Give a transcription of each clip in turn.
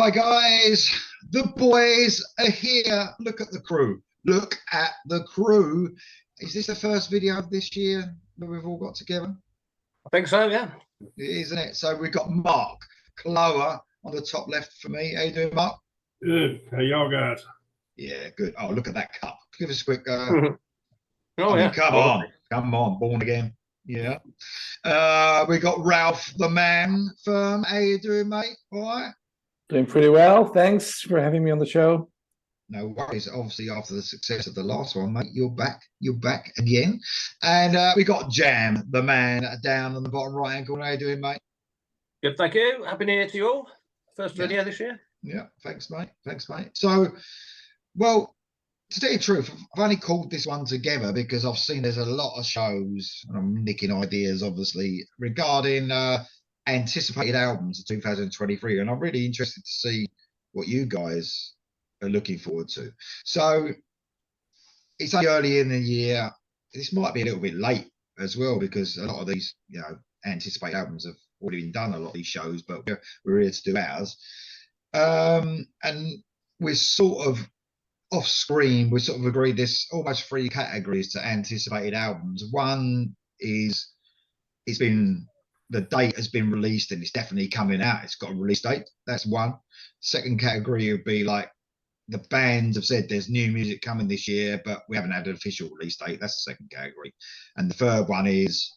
Hi guys, the boys are here. Look at the crew. Look at the crew. Is this the first video of this year that we've all got together? I think so, yeah. Isn't it? So we've got Mark Clower on the top left for me. How you doing, Mark? Good. How y'all guys? Yeah, good. Oh, look at that cup. Give us a quick. Oh, I mean, yeah. come on, born again. Yeah. We got Ralph, the man firm. How you doing, mate? All right. Doing pretty well. Thanks for having me on the show. No worries. Obviously, after the success of the last one, mate, you're back. You're back again. And we got Jam, the man, down on the bottom right hand corner. How you doing, mate? Good, thank you. Happy New Year to you all. First video this year. Yeah, thanks, mate. Thanks, mate. So, well, to tell you the truth, I've only called this one together because I've seen there's a lot of shows, and I'm nicking ideas, obviously, regarding anticipated albums of 2023. And I'm really interested to see what you guys are looking forward to. So it's only early in the year. This might be a little bit late as well because a lot of these, anticipated albums have already been done. A lot of these shows, but we're here to do ours. And we're sort of off screen. We sort of agreed there's almost three categories to anticipated albums. One is the date has been released and it's definitely coming out. It's got a release date. That's one. Second category would be like the bands have said there's new music coming this year, but we haven't had an official release date. That's the second category. And the third one is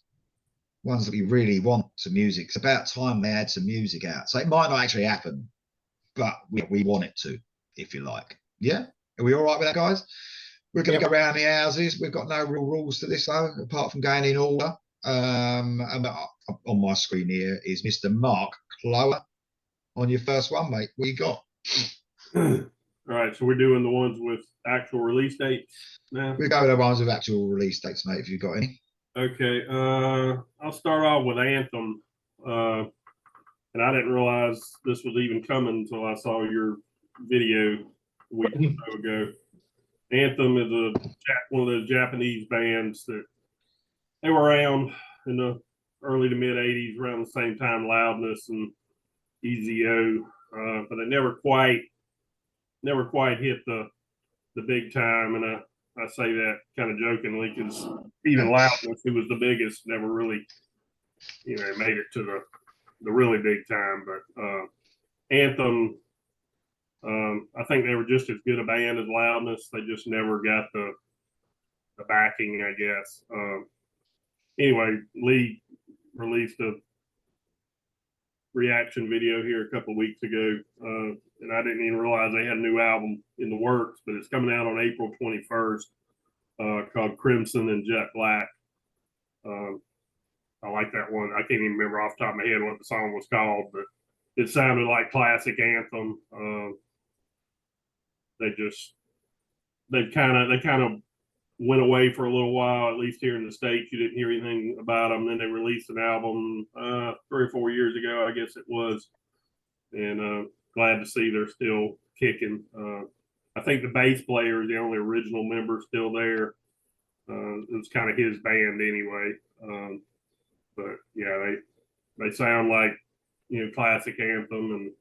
ones that we really want some music. It's about time they had some music out. So it might not actually happen, but we want it to, if you like. Yeah? Are we all right with that, guys? We're going to go around the houses. We've got no real rules to this, though, apart from going in order. And on my screen here is Mr. Mark Clower. On your first one, mate, what you got? All right, so we're doing the ones with actual release dates now. We go with the ones with actual release dates, mate. If you've got any. Okay, I'll start off with Anthem, and I didn't realize this was even coming until I saw your video a week or so ago. Anthem is one of those Japanese bands that they were around in the early to mid '80s, around the same time Loudness and EZO, but they never quite hit the big time. And I say that kind of jokingly because even Loudness, who was the biggest, never really made it to the really big time. But Anthem, I think they were just as good a band as Loudness. They just never got the backing, I guess. Anyway, Lee released a reaction video here a couple of weeks ago, and I didn't even realize they had a new album in the works, but it's coming out on April 21st, called Crimson and Jet Black. I like that one. I can't even remember off the top of my head what the song was called, but it sounded like classic Anthem. They kind of went away for a little while, at least here in the States. You didn't hear anything about them. Then they released an album 3 or 4 years ago, I guess it was. And glad to see they're still kicking. I think the bass player is the only original member still there. It was kind of his band anyway. But yeah, they sound like classic Anthem, and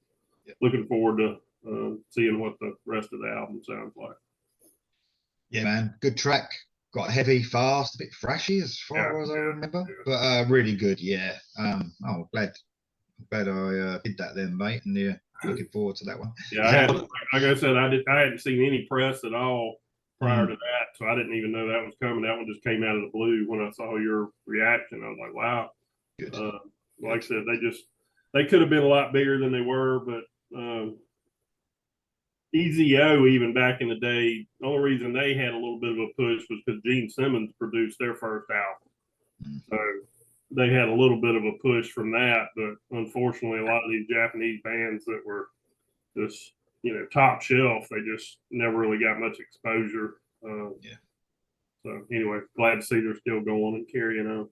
looking forward to seeing what the rest of the album sounds like. Yeah, man, good track. Got heavy, fast, a bit thrashy as far as I remember, but really good. Yeah. Glad I did that then, mate, and looking forward to that one. Yeah, like I said, I hadn't seen any press at all prior to that, so I didn't even know that was coming. That one just came out of the blue when I saw your reaction. I was like, wow. Good. Like I said, they could have been a lot bigger than they were, but EZO, even back in the day, the only reason they had a little bit of a push was because Gene Simmons produced their first album. So they had a little bit of a push from that, but unfortunately, a lot of these Japanese bands that were just, top shelf, they just never really got much exposure. So anyway, glad to see they're still going and carrying on.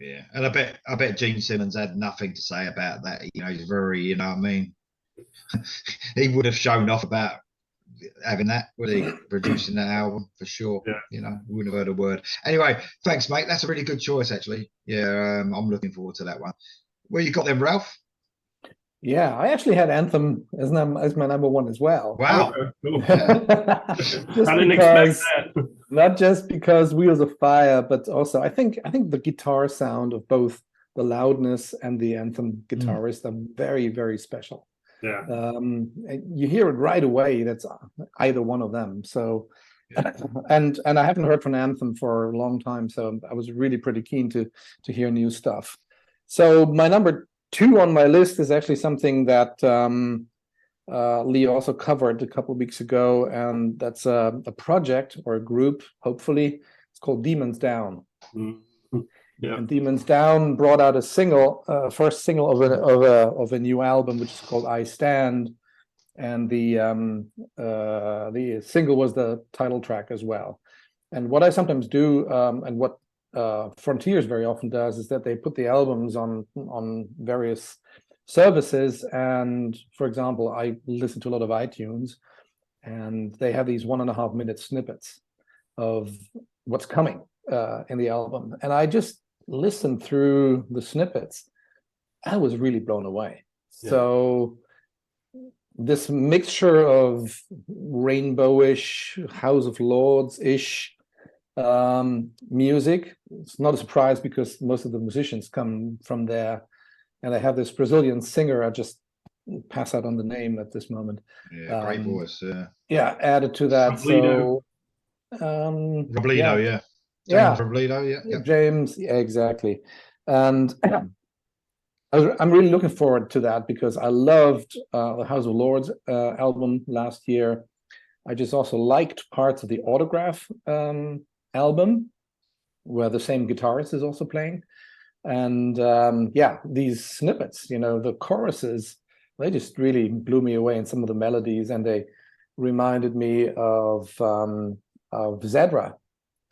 Yeah, and I bet Gene Simmons had nothing to say about that. He's very, he would have shown off about having that, would he? Producing that album for sure. Yeah. Wouldn't have heard a word. Anyway, thanks, mate. That's a really good choice, actually. Yeah, I'm looking forward to that one. Where you got them, Ralph? Yeah, I actually had Anthem as my number one as well. Wow. Okay, cool. Just I didn't expect because, that. not just because Wheels of Fire, but also I think the guitar sound of both the loudness and the Anthem guitarist are very, very special. Yeah. You hear it right away. That's either one of them. So, Yeah. and I haven't heard from Anthem for a long time, so I was really pretty keen to hear new stuff. So my number two on my list is actually something that Lee also covered a couple of weeks ago, and that's a project or a group. Hopefully, it's called Demons Down. Yeah. And Demons Down brought out a single, first single of a new album, which is called I Stand, and the single was the title track as well. And what I sometimes do, and what Frontiers very often does, is that they put the albums on various services. And for example, I listen to a lot of iTunes, and they have these 1.5 minute snippets of what's coming in the album, and I just listened through the snippets. I was really blown away. Yeah. So this mixture of rainbowish, House of Lords-ish music, it's not a surprise because most of the musicians come from there, and they have this Brazilian singer. I just pass out on the name at this moment. Yeah, great voice. Yeah, added to that. Robledo. So Robledo, yeah. Yeah. James Robledo, yeah. James, yeah, exactly. And I'm really looking forward to that because I loved the House of Lords album last year. I just also liked parts of the Autograph album where the same guitarist is also playing. And yeah, these snippets, the choruses, they just really blew me away in some of the melodies, and they reminded me of Zedra.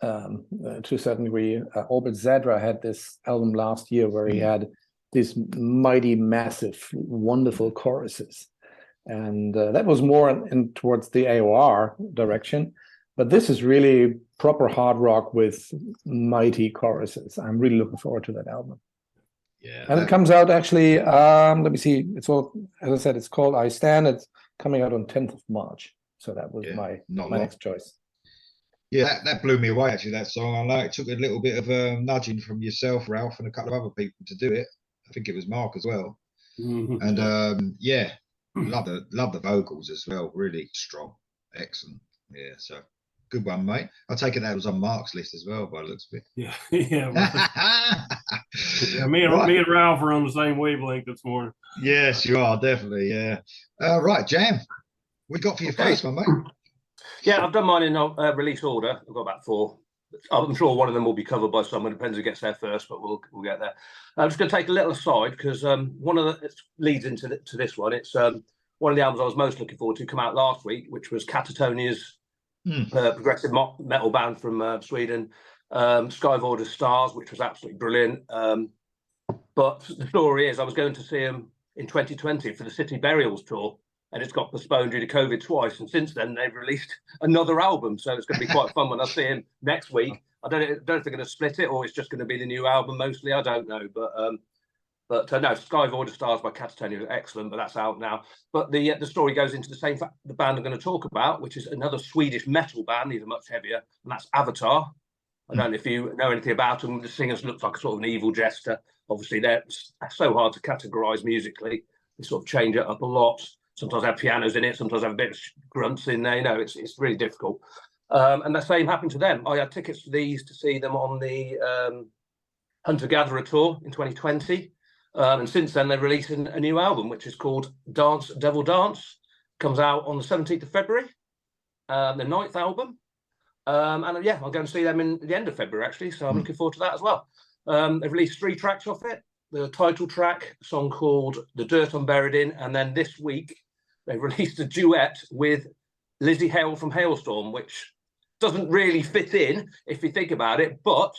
To a certain degree, Albert Zadra had this album last year where he had these mighty, massive, wonderful choruses, and that was more in towards the AOR direction. But this is really proper hard rock with mighty choruses. I'm really looking forward to that album. Yeah, and it comes out actually. Let me see. It's all, as I said, it's called I Stand. It's coming out on 10th of March. So that was my next choice. Yeah, that blew me away, actually, that song. I know it took a little bit of nudging from yourself, Ralph, and a couple of other people to do it. I think it was Mark as well. And yeah, love the vocals as well. Really strong. Excellent. Yeah, so good one, mate. I take it that was on Mark's list as well, by the looks of it. Yeah, yeah. Yeah, me and Ralph are on the same wavelength this morning. Yes, you are, definitely, yeah. Right, Jam, what you got for your first one, mate? Yeah, I've done mine in release order. I've got about 4. I'm sure one of them will be covered by someone. It depends who gets there first, but we'll get there. I'm just going to take a little aside because one of the leads into this one. It's one of the albums I was most looking forward to come out last week, which was Catatonia's progressive metal band from Sweden, Sky Void Stars, which was absolutely brilliant. But the story is, I was going to see them in 2020 for the City Burials tour, and it's got postponed due to COVID twice. And since then, they've released another album. So it's going to be quite fun when I see him next week. I don't know if they're going to split it or it's just going to be the new album mostly. I don't know. But no, Sky Void Stars by Catatonia is excellent, but that's out now. But the story goes into the band I'm going to talk about, which is another Swedish metal band. These are much heavier, and that's Avatar. I don't know if you know anything about them. The singers look like a sort of an evil jester. Obviously, they're so hard to categorize musically. They sort of change it up a lot. Sometimes have pianos in it, sometimes have a bit of grunts in there. It's really difficult. And the same happened to them. I had tickets for these to see them on the Hunter-Gatherer tour in 2020. And since then, they're releasing a new album, which is called Dance, Devil Dance. Comes out on the 17th of February, the 9th album. And yeah, I'll go and see them in the end of February, actually. So I'm looking forward to that as well. They've released 3 tracks off it. The title track, a song called The Dirt I'm Buried In. And then this week, they released a duet with Lizzie Hale from Hailstorm, which doesn't really fit in if you think about it, but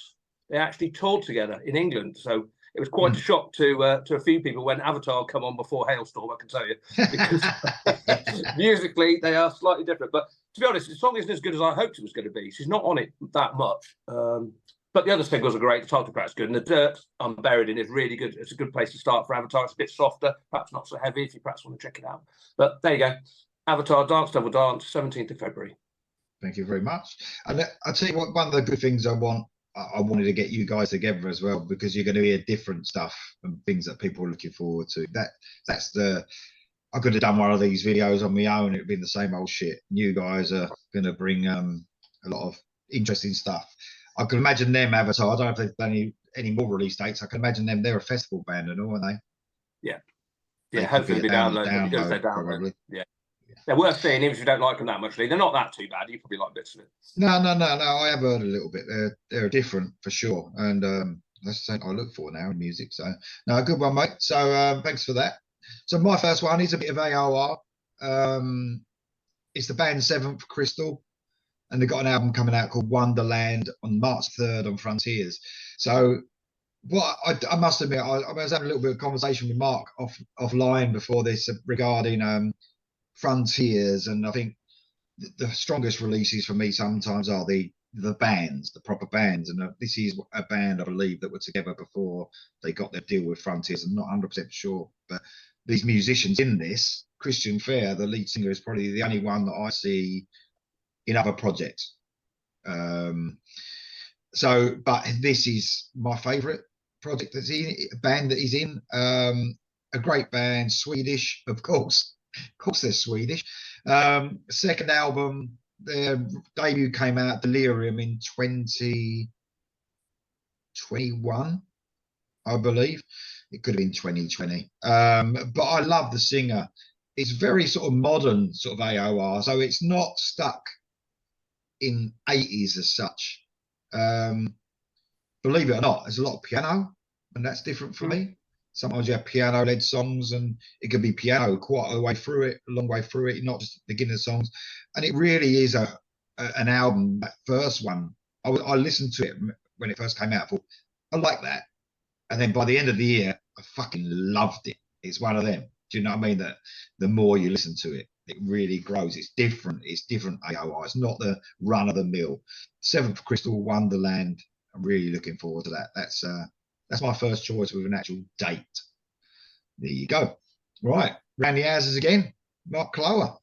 they actually toured together in England. So it was quite a shock to a few people when Avatar come on before Hailstorm, I can tell you, because musically they are slightly different. But to be honest, the song isn't as good as I hoped it was going to be. She's not on it that much. But the other singles are great. The title track's good, and the Dirt I'm Buried In is really good. It's a good place to start for Avatar. It's a bit softer, perhaps not so heavy if you perhaps want to check it out. But there you go. Avatar, Dance Devil Dance, 17th of February. Thank you very much. And I'll tell you what, one of the good things I wanted to get you guys together as well, because you're going to hear different stuff and things that people are looking forward to. I could have done one of these videos on my own. It'd been the same old shit. You guys are going to bring a lot of interesting stuff. I can imagine them, Avatar. I don't know if they've done any more release dates. I can imagine them. They're a festival band and all, aren't they? Yeah. They Yeah, could hopefully be they a download. probably. Yeah. They're worth seeing, even if you don't like them that much, Lee. They're not that too bad. You probably like bits of it. No. I have heard a little bit. They're different for sure. And that's something I look for now in music. So, no, good one, mate. So, thanks for that. So, my first one is a bit of AOR. It's the band Seventh Crystal, and they've got an album coming out called Wonderland on March 3rd on Frontiers. So, what I must admit, I was having a little bit of conversation with Mark offline before this regarding Frontiers, and I think the strongest releases for me sometimes are the bands, the proper bands, and this is a band I believe that were together before they got their deal with Frontiers. I'm not 100% sure, but these musicians in this, Christian Fair, the lead singer, is probably the only one that I see in other projects. But this is my favourite project that's in a band that he's in. A great band, Swedish, of course. Of course, they're Swedish. Second album, their debut came out, Delirium, in 2021, I believe. It could have been 2020. But I love the singer. It's very sort of modern, sort of AOR, so it's not stuck in 80s as such. Believe it or not, there's a lot of piano, and that's different for me. Sometimes you have piano-led songs, and it can be piano quite a way through it, a long way through it, not just the beginning of songs. And it really is an album. That first one, I listened to it when it first came out. I thought, I like that. And then by the end of the year, I fucking loved it. It's one of them. Do you know what I mean? That the more you listen to it, it really grows. It's different. It's different AOR. It's not the run-of-the-mill. Seventh Crystal, Wonderland. I'm really looking forward to that. That's my first choice with an actual date. There you go. Right, round the houses again. Mark Clower.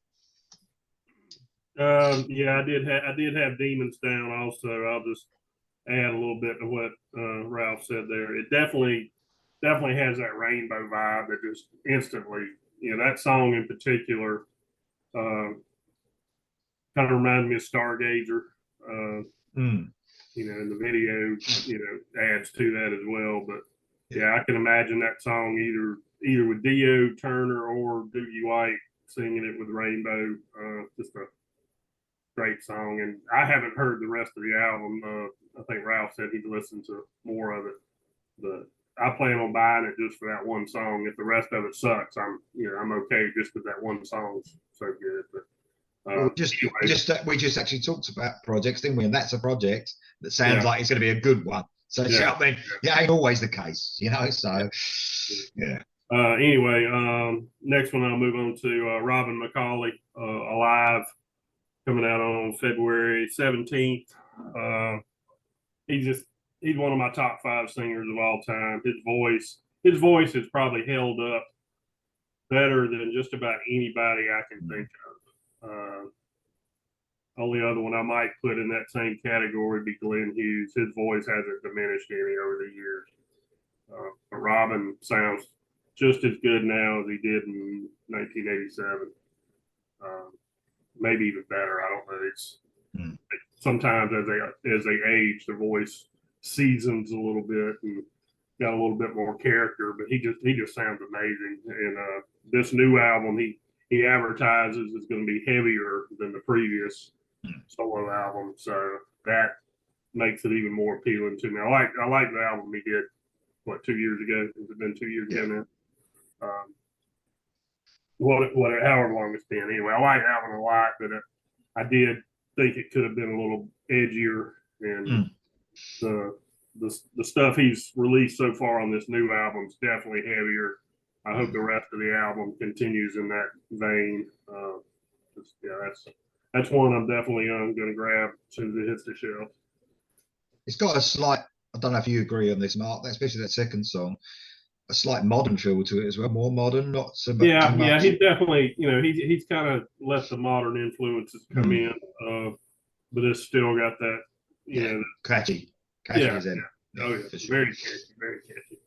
Yeah, I did have Demons down also. I'll just add a little bit to what Ralph said there. It definitely has that rainbow vibe that just instantly, that song in particular kind of reminds me of Stargazer. And the video, adds to that as well. But yeah, I can imagine that song either with Dio Turner or Doogie White singing it with Rainbow. Just a great song. And I haven't heard the rest of the album. I think Ralph said he'd listen to more of it, but I plan on buying it just for that one song. If the rest of it sucks, I'm okay just with that one song's so good. But we just actually talked about projects, didn't we? And that's a project that sounds like it's going to be a good one. So I mean, it ain't always the case, So yeah. Anyway, next one I'll move on to Robin McCauley, Alive, coming out on February 17th. He's one of my top 5 singers of all time. His voice has probably held up better than just about anybody I can think of. Only other one I might put in that same category would be Glenn Hughes. His voice hasn't diminished any over the years. But Robin sounds just as good now as he did in 1987. Maybe even better. I don't know. It's sometimes as they age, the voice seasons a little bit and got a little bit more character. But he just sounds amazing. And this new album, he advertises is going to be heavier than the previous solo album, so that makes it even more appealing to me. I like the album he did 2 years ago. Has it been 2 years ago now? However long it's been. Anyway, I like that one a lot, but I did think it could have been a little edgier, and the stuff he's released so far on this new album is definitely heavier. I hope the rest of the album continues in that vein. That's one I'm definitely going to grab as soon as it hits the shelf. It's got a slight, I don't know if you agree on this, Mark, especially that second song, a slight modern feel to it as well, more modern, not so much. Yeah, too yeah, much. he definitely, he's kind of let the modern influences come in, but it's still got that, catchy yeah, as in. yeah. Oh yeah, for sure. very catchy, very catchy.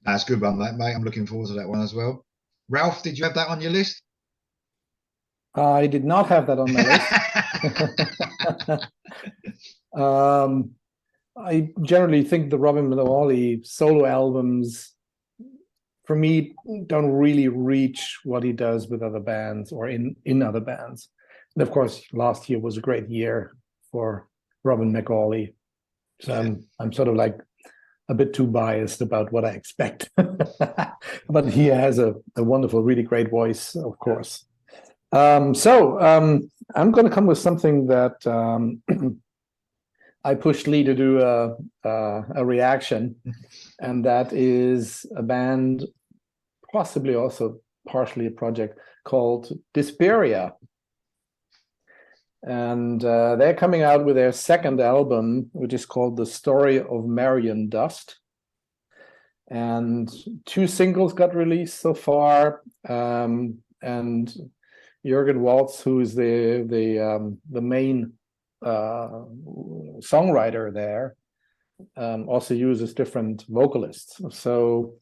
That's a good one, mate. I'm looking forward to that one as well. Ralph, did you have that on your list? I did not have that on my list. I generally think the Robin McAuley solo albums, for me, don't really reach what he does with other bands or in other bands. And of course, last year was a great year for Robin McAuley. So I'm sort of like a bit too biased about what I expect. But he has a wonderful, really great voice, of course. So I'm going to come with something that I pushed Lee to do a reaction, and that is a band, possibly also partially a project, called Desperia. And they're coming out with their second album, which is called The Story of Marion Dust. And 2 singles got released so far. And Jürgen Waltz, who is the main songwriter there, also uses different vocalists. So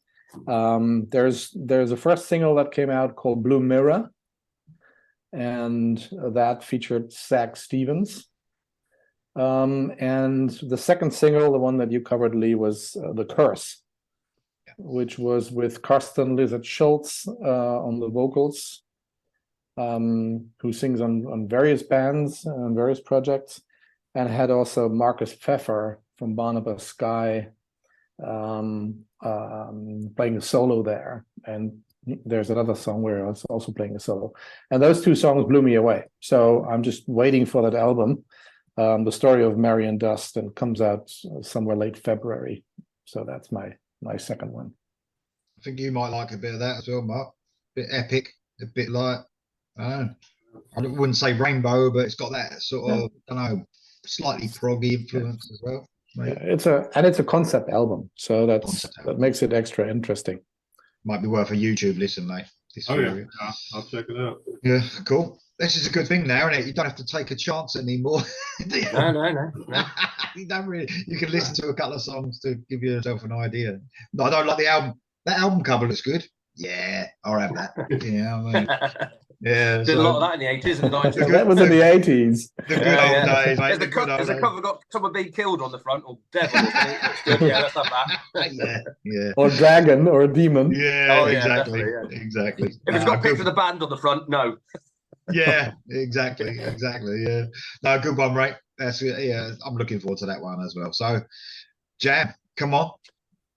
there's a first single that came out called Blue Mirror, and that featured Zach Stevens. And the second single, the one that you covered, Lee, was The Curse, which was with Karsten Lizard Schultz on the vocals, who sings on various bands and various projects, and had also Marcus Pfeffer from Barnabas Sky playing a solo there. And there's another song where I was also playing a solo. And those 2 songs blew me away. So I'm just waiting for that album, The Story of Marion Dust, and it comes out somewhere late February. So that's my second one. I think you might like a bit of that as well, Mark. A bit epic, a bit like, I wouldn't say rainbow, but it's got that sort of, I don't know, slightly proggy influence as well. Yeah, it's a concept album, so that makes it extra interesting. Might be worth a YouTube listen, mate. Yeah, I'll check it out. Yeah, cool. This is a good thing now, isn't it? You don't have to take a chance anymore. No. You don't really. You can listen to a couple of songs to give yourself an idea. No, I don't like the album. That album cover looks good. Yeah, I'll have that. I mean, yeah. Did a lot of that in the 80s and 90s. That was in the 80s. The good old days, mate. Has the cover got someone being killed on the front, or devil? That's good. Yeah, let's have that. Yeah. Or dragon, or a demon. Yeah, yeah, exactly. Yeah. Exactly. If it's got a picture of the band on the front, no. Yeah, exactly. Yeah. No, good one, right? That's yeah. I'm looking forward to that one as well. So, Jam, come on.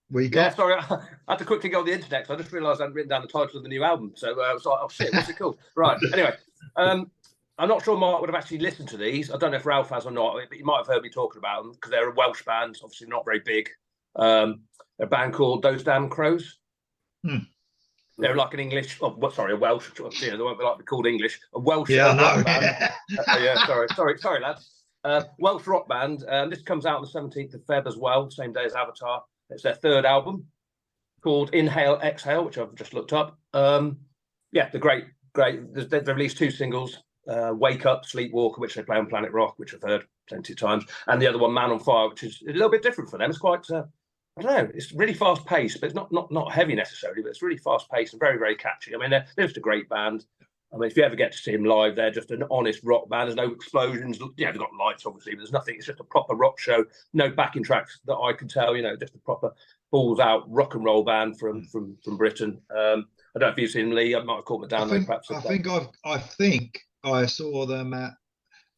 What you got? Yeah, sorry, I had to quickly go on the internet because I just realised I hadn't written down the title of the new album. So I was like, oh shit, what's it called? Right. Anyway, I'm not sure Mark would have actually listened to these. I don't know if Ralph has or not, but you might have heard me talking about them because they're a Welsh band, obviously not very big. A band called Those Damn Crows. They're like an English, a Welsh. They won't be like be called English. A Welsh rock band. Sorry, lads. Welsh rock band. This comes out on the 17th of Feb as well, same day as Avatar. It's their third album called Inhale, Exhale, which I've just looked up. They're great. They've released 2 singles, Wake Up, Sleepwalker, which they play on Planet Rock, which I've heard plenty of times, and the other one, Man on Fire, which is a little bit different for them. It's quite, I don't know, it's really fast paced, but it's not heavy necessarily, but it's really fast paced and very, very catchy. I mean, they're just a great band. I mean, if you ever get to see them live, they're just an honest rock band. There's no explosions. Yeah, they've got lights, obviously, but there's nothing. It's just a proper rock show. No backing tracks that I can tell. Just a proper balls out rock and roll band from Britain. I don't know if you've seen them, Lee. I might have caught them down. I think I saw them at.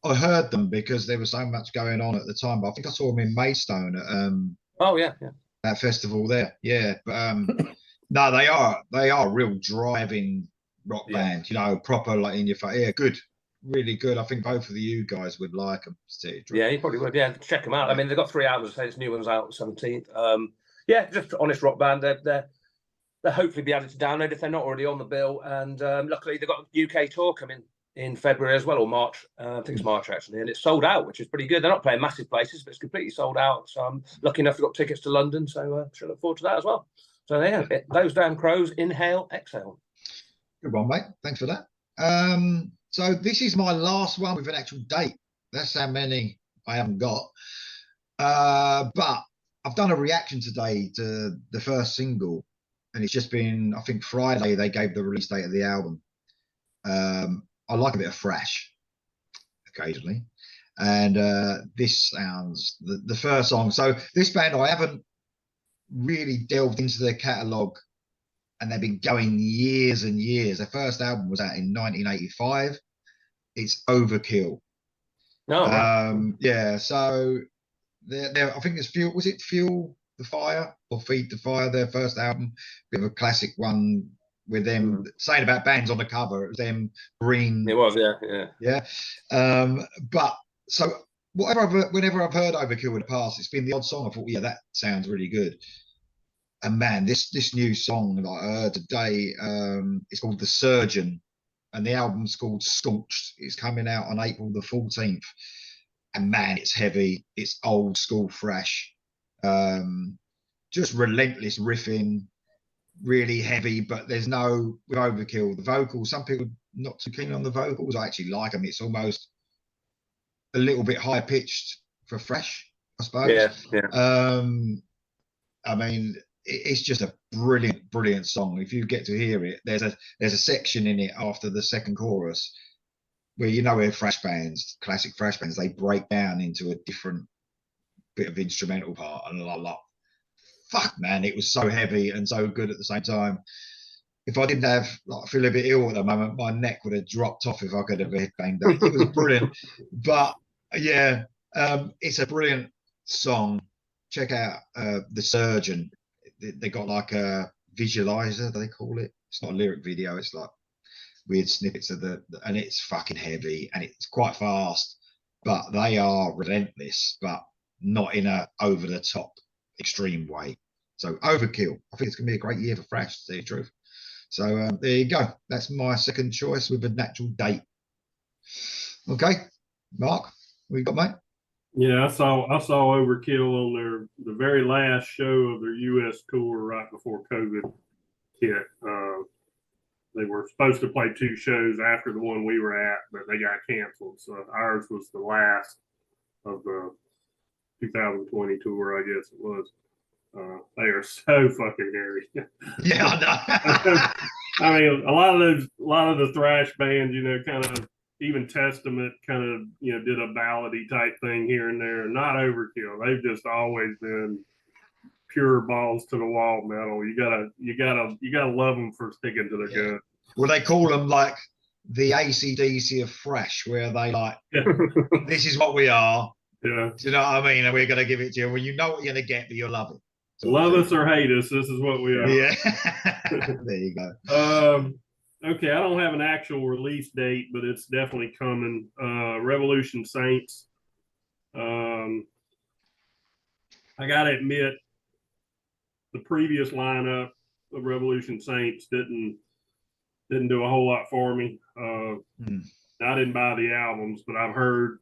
I heard them because there was so much going on at the time. But I think I saw them in Maidstone at that festival there. Yeah, but no, they are real driving rock band, proper like in your face. Yeah, good, really good. I think both of you guys would like them. Yeah, you probably would. Yeah, check them out. I mean, they've got 3 albums. This new one's out 17th. Just honest rock band. They'll hopefully be added to download if they're not already on the bill. And luckily, they've got UK tour coming in February as well, or March. I think it's March actually, and it's sold out, which is pretty good. They're not playing massive places, but it's completely sold out. So I'm lucky enough to got tickets to London, so should look forward to that as well. So yeah, those damn crows, inhale, exhale. Good one, mate. Thanks for that. So this is my last one with an actual date. That's how many I haven't got. But I've done a reaction today to the first single, and it's just been, I think Friday they gave the release date of the album. I like a bit of thrash occasionally, and this sounds the first song. So this band, I haven't really delved into their catalogue, and they've been going years and years. Their first album was out in 1985. It's Overkill. No, right. Yeah, so I think it's Fuel. Was it Fuel the Fire or Feed the Fire? Their first album, bit of a classic one with them saying about bands on the cover. It was them green. It was, yeah. But so whenever I've heard Overkill in the past, it's been the odd song. I thought, yeah, that sounds really good. And man, this new song that I heard today, it's called The Surgeon, and the album's called Scorched. It's coming out on April the 14th. And man, it's heavy. It's old school thrash. Just relentless riffing, really heavy, but there's no with Overkill. The vocals, some people not too keen on the vocals. I actually like them. It's almost a little bit high pitched for thrash, I suppose. Yeah. I mean, it's just a brilliant song. If you get to hear it, there's a section in it after the second chorus where, you know, where thrash bands, classic thrash bands, they break down into a different bit of instrumental part, and I'm like, fuck, man, it was so heavy and so good at the same time. If I didn't have, like, I feel a bit ill at the moment, my neck would have dropped off if I could have headbanged that. It was brilliant. But yeah, it's a brilliant song. Check out The Surgeon. They got like a visualizer, they call it. It's not a lyric video, it's like weird snippets of and it's fucking heavy and it's quite fast, but they are relentless, but not in a over the top extreme way. So Overkill, I think it's gonna be a great year for thrash, to tell you the truth. So there you go. That's my second choice with a natural date. Okay, Mark, what you got, mate? Yeah, I saw Overkill on the very last show of their U.S. tour right before COVID hit. They were supposed to play 2 shows after the one we were at, but they got canceled. So ours was the last of the 2020 tour, I guess it was. They are so fucking hairy. Yeah, I know. I mean, a lot of the thrash bands, you know, kind of, even Testament kind of, you know, did a ballady type thing here and there. Not Overkill. They've just always been pure balls to the wall metal. You gotta love them for sticking to their guns. Well, they call them like the AC/DC of thrash, where they like, this is what we are. Yeah. Do you know what I mean? And we're gonna give it to you. Well, you know what you're gonna get, but you'll love it. Love us or hate us, this is what we are. Yeah. There you go. Okay, I don't have an actual release date, but it's definitely coming. Revolution Saints. I gotta admit, the previous lineup of Revolution Saints didn't do a whole lot for me. I didn't buy the albums, but I've heard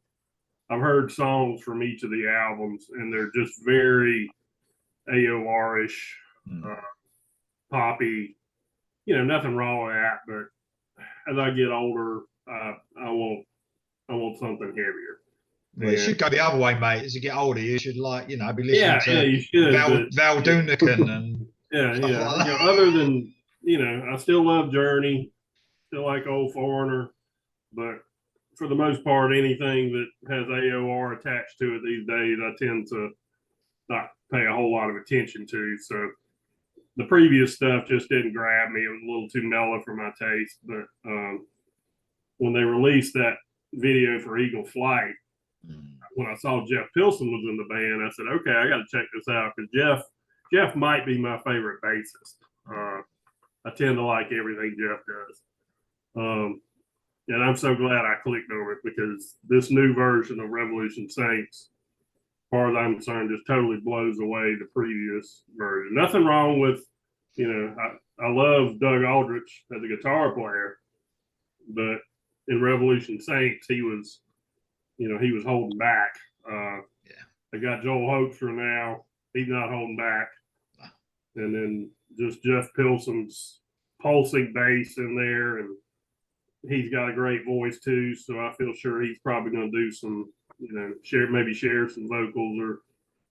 songs from each of the albums, and they're just very AOR-ish, poppy. You know, nothing wrong with that, but as I get older, I want something heavier. Well, you should go the other way, mate. As you get older, you should, like, you know, be listening to you should, Val Dunican and yeah. Like You know, other than, you know, I still love Journey, still like Old Foreigner, but for the most part, anything that has AOR attached to it these days, I tend to not pay a whole lot of attention to. So the previous stuff just didn't grab me. It was a little too mellow for my taste. But when they released that video for Eagle Flight, when I saw Jeff Pilson was in the band, I said, okay, I got to check this out, because Jeff might be my favorite bassist. I tend to like everything Jeff does. And I'm so glad I clicked on it, because this new version of Revolution Saints, as far as I'm concerned, just totally blows away the previous version. Nothing wrong with, you know, I love Doug Aldrich as a guitar player, but in Revolution Saints, he was, he was holding back. They got Joel Hoekstra now. He's not holding back. And then just Jeff Pilson's pulsing bass in there, and he's got a great voice too. So I feel sure he's probably going to do some, share some vocals or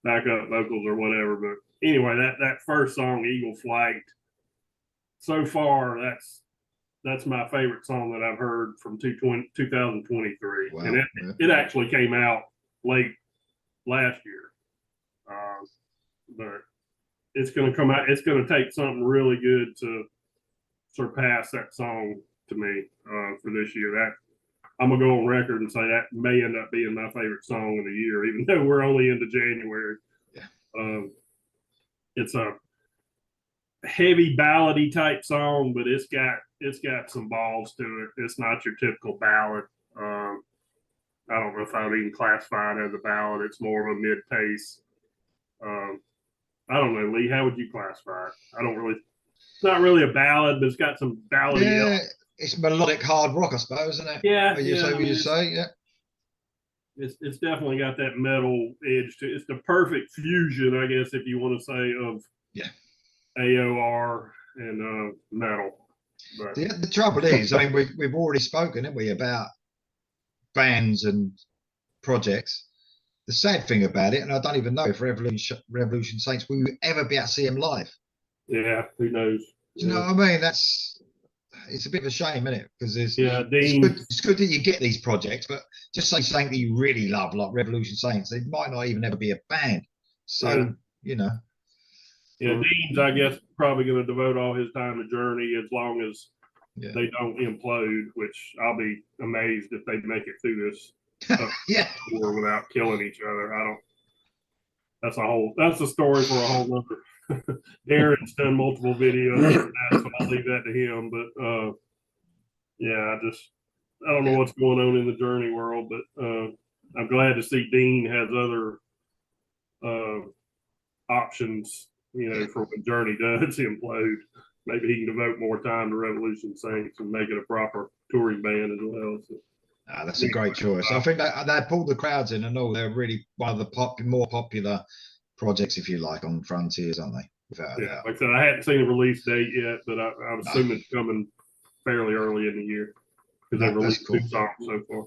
backup vocals or whatever. But anyway, that first song, Eagle Flight, so far that's my favorite song that I've heard from 2023. Wow. And it actually came out late last year. But it's going to come out. It's going to take something really good to surpass that song to me for this year. That I'm going to go on record and say that may end up being my favorite song of the year, even though we're only into January. Yeah. It's a heavy ballady type song, but it's got some balls to it. It's not your typical ballad. I don't know if I would even classify it as a ballad. It's more of a mid pace. I don't know, Lee. How would you classify it? It's not really a ballad, but it's got some ballady. Yeah, it's melodic hard rock, I suppose, isn't it? Yeah. You say, yeah. It's definitely got that metal edge to it. It's the perfect fusion, I guess, if you want to say, of AOR and metal. But the trouble is, I mean, we've already spoken, haven't we, about bands and projects. The sad thing about it, and I don't even know if Revolution Saints will ever be able to see them live. Yeah, who knows? Do you know what I mean? It's a bit of a shame, isn't it? Because it's good that you get these projects, but just say something that you really love, like Revolution Saints, it might not even ever be a band. So, Yeah, Dean's, I guess, probably going to devote all his time to Journey as long as they don't implode, which I'll be amazed if they make it through this war without killing each other. That's a story for a whole other. Darren's done multiple videos on that, so I'll leave that to him. But I don't know what's going on in the Journey world, but I'm glad to see Dean has other options, for when Journey does implode. Maybe he can devote more time to Revolution Saints and make it a proper touring band as well. So. That's a great choice. I think they pulled the crowds in and all. They're really one of the more popular projects, if you like, on Frontiers, aren't they? Without like I said, I hadn't seen a release date yet, but I'm assuming it's coming fairly early in the year because they've released 2 songs so far.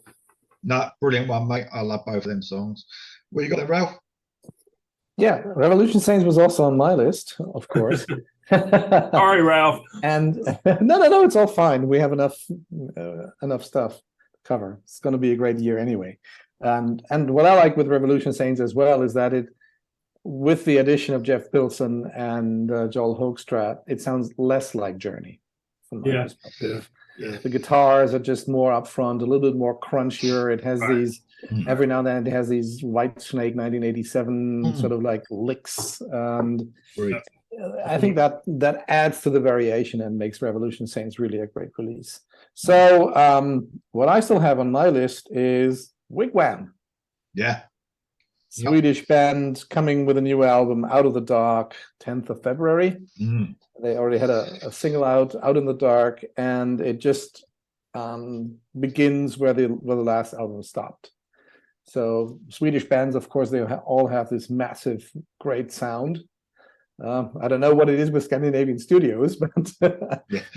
No, brilliant one, mate. I love both of them songs. What you got there, Ralph? Yeah, Revolution Saints was also on my list, of course. Sorry, Ralph. And no, it's all fine. We have enough stuff to cover. It's going to be a great year anyway. And what I like with Revolution Saints as well is that with the addition of Jeff Pilson and Joel Hoekstra, it sounds less like Journey from my perspective. Yeah. The guitars are just more upfront, a little bit more crunchier. It has these every now and then it has these Whitesnake 1987 sort of like licks, and I think that adds to the variation and makes Revolution Saints really a great release. So what I still have on my list is Wigwam. Yeah. Swedish band coming with a new album, Out of the Dark, 10th of February. They already had a single out in the dark, and it just begins where the last album stopped. So Swedish bands, of course, they all have this massive, great sound. I don't know what it is with Scandinavian studios, but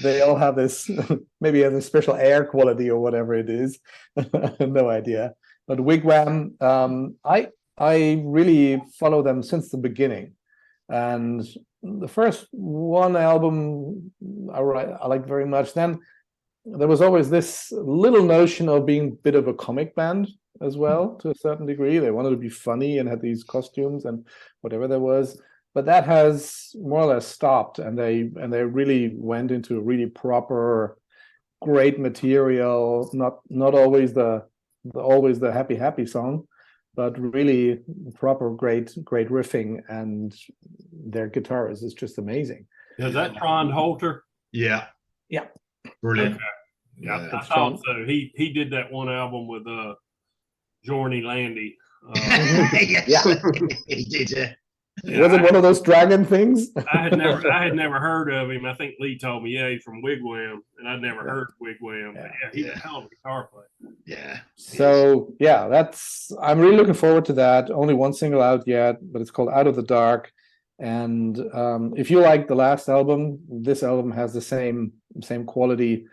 they all have this, maybe has a special air quality or whatever it is. No idea. But Wigwam, I really follow them since the beginning. And the first one album I liked very much. Then there was always this little notion of being a bit of a comic band as well, to a certain degree. They wanted to be funny and had these costumes and whatever there was. But that has more or less stopped, and they really went into really proper, great material. Not always the happy song, but really proper great riffing, and their guitarist is just amazing. Is that Trond Holter? Yeah. Brilliant. Okay. Yeah, I thought so. He did that one album with Jorny Landy. He did, yeah. Was it one of those dragon things? I had never heard of him. I think Lee told me, yeah, he's from Wigwam, and I'd never heard of Wigwam. Yeah. But he's a hell of a guitar player. Yeah. So yeah, I'm really looking forward to that. Only one single out yet, but it's called Out of the Dark. And if you like the last album, this album has the same quality.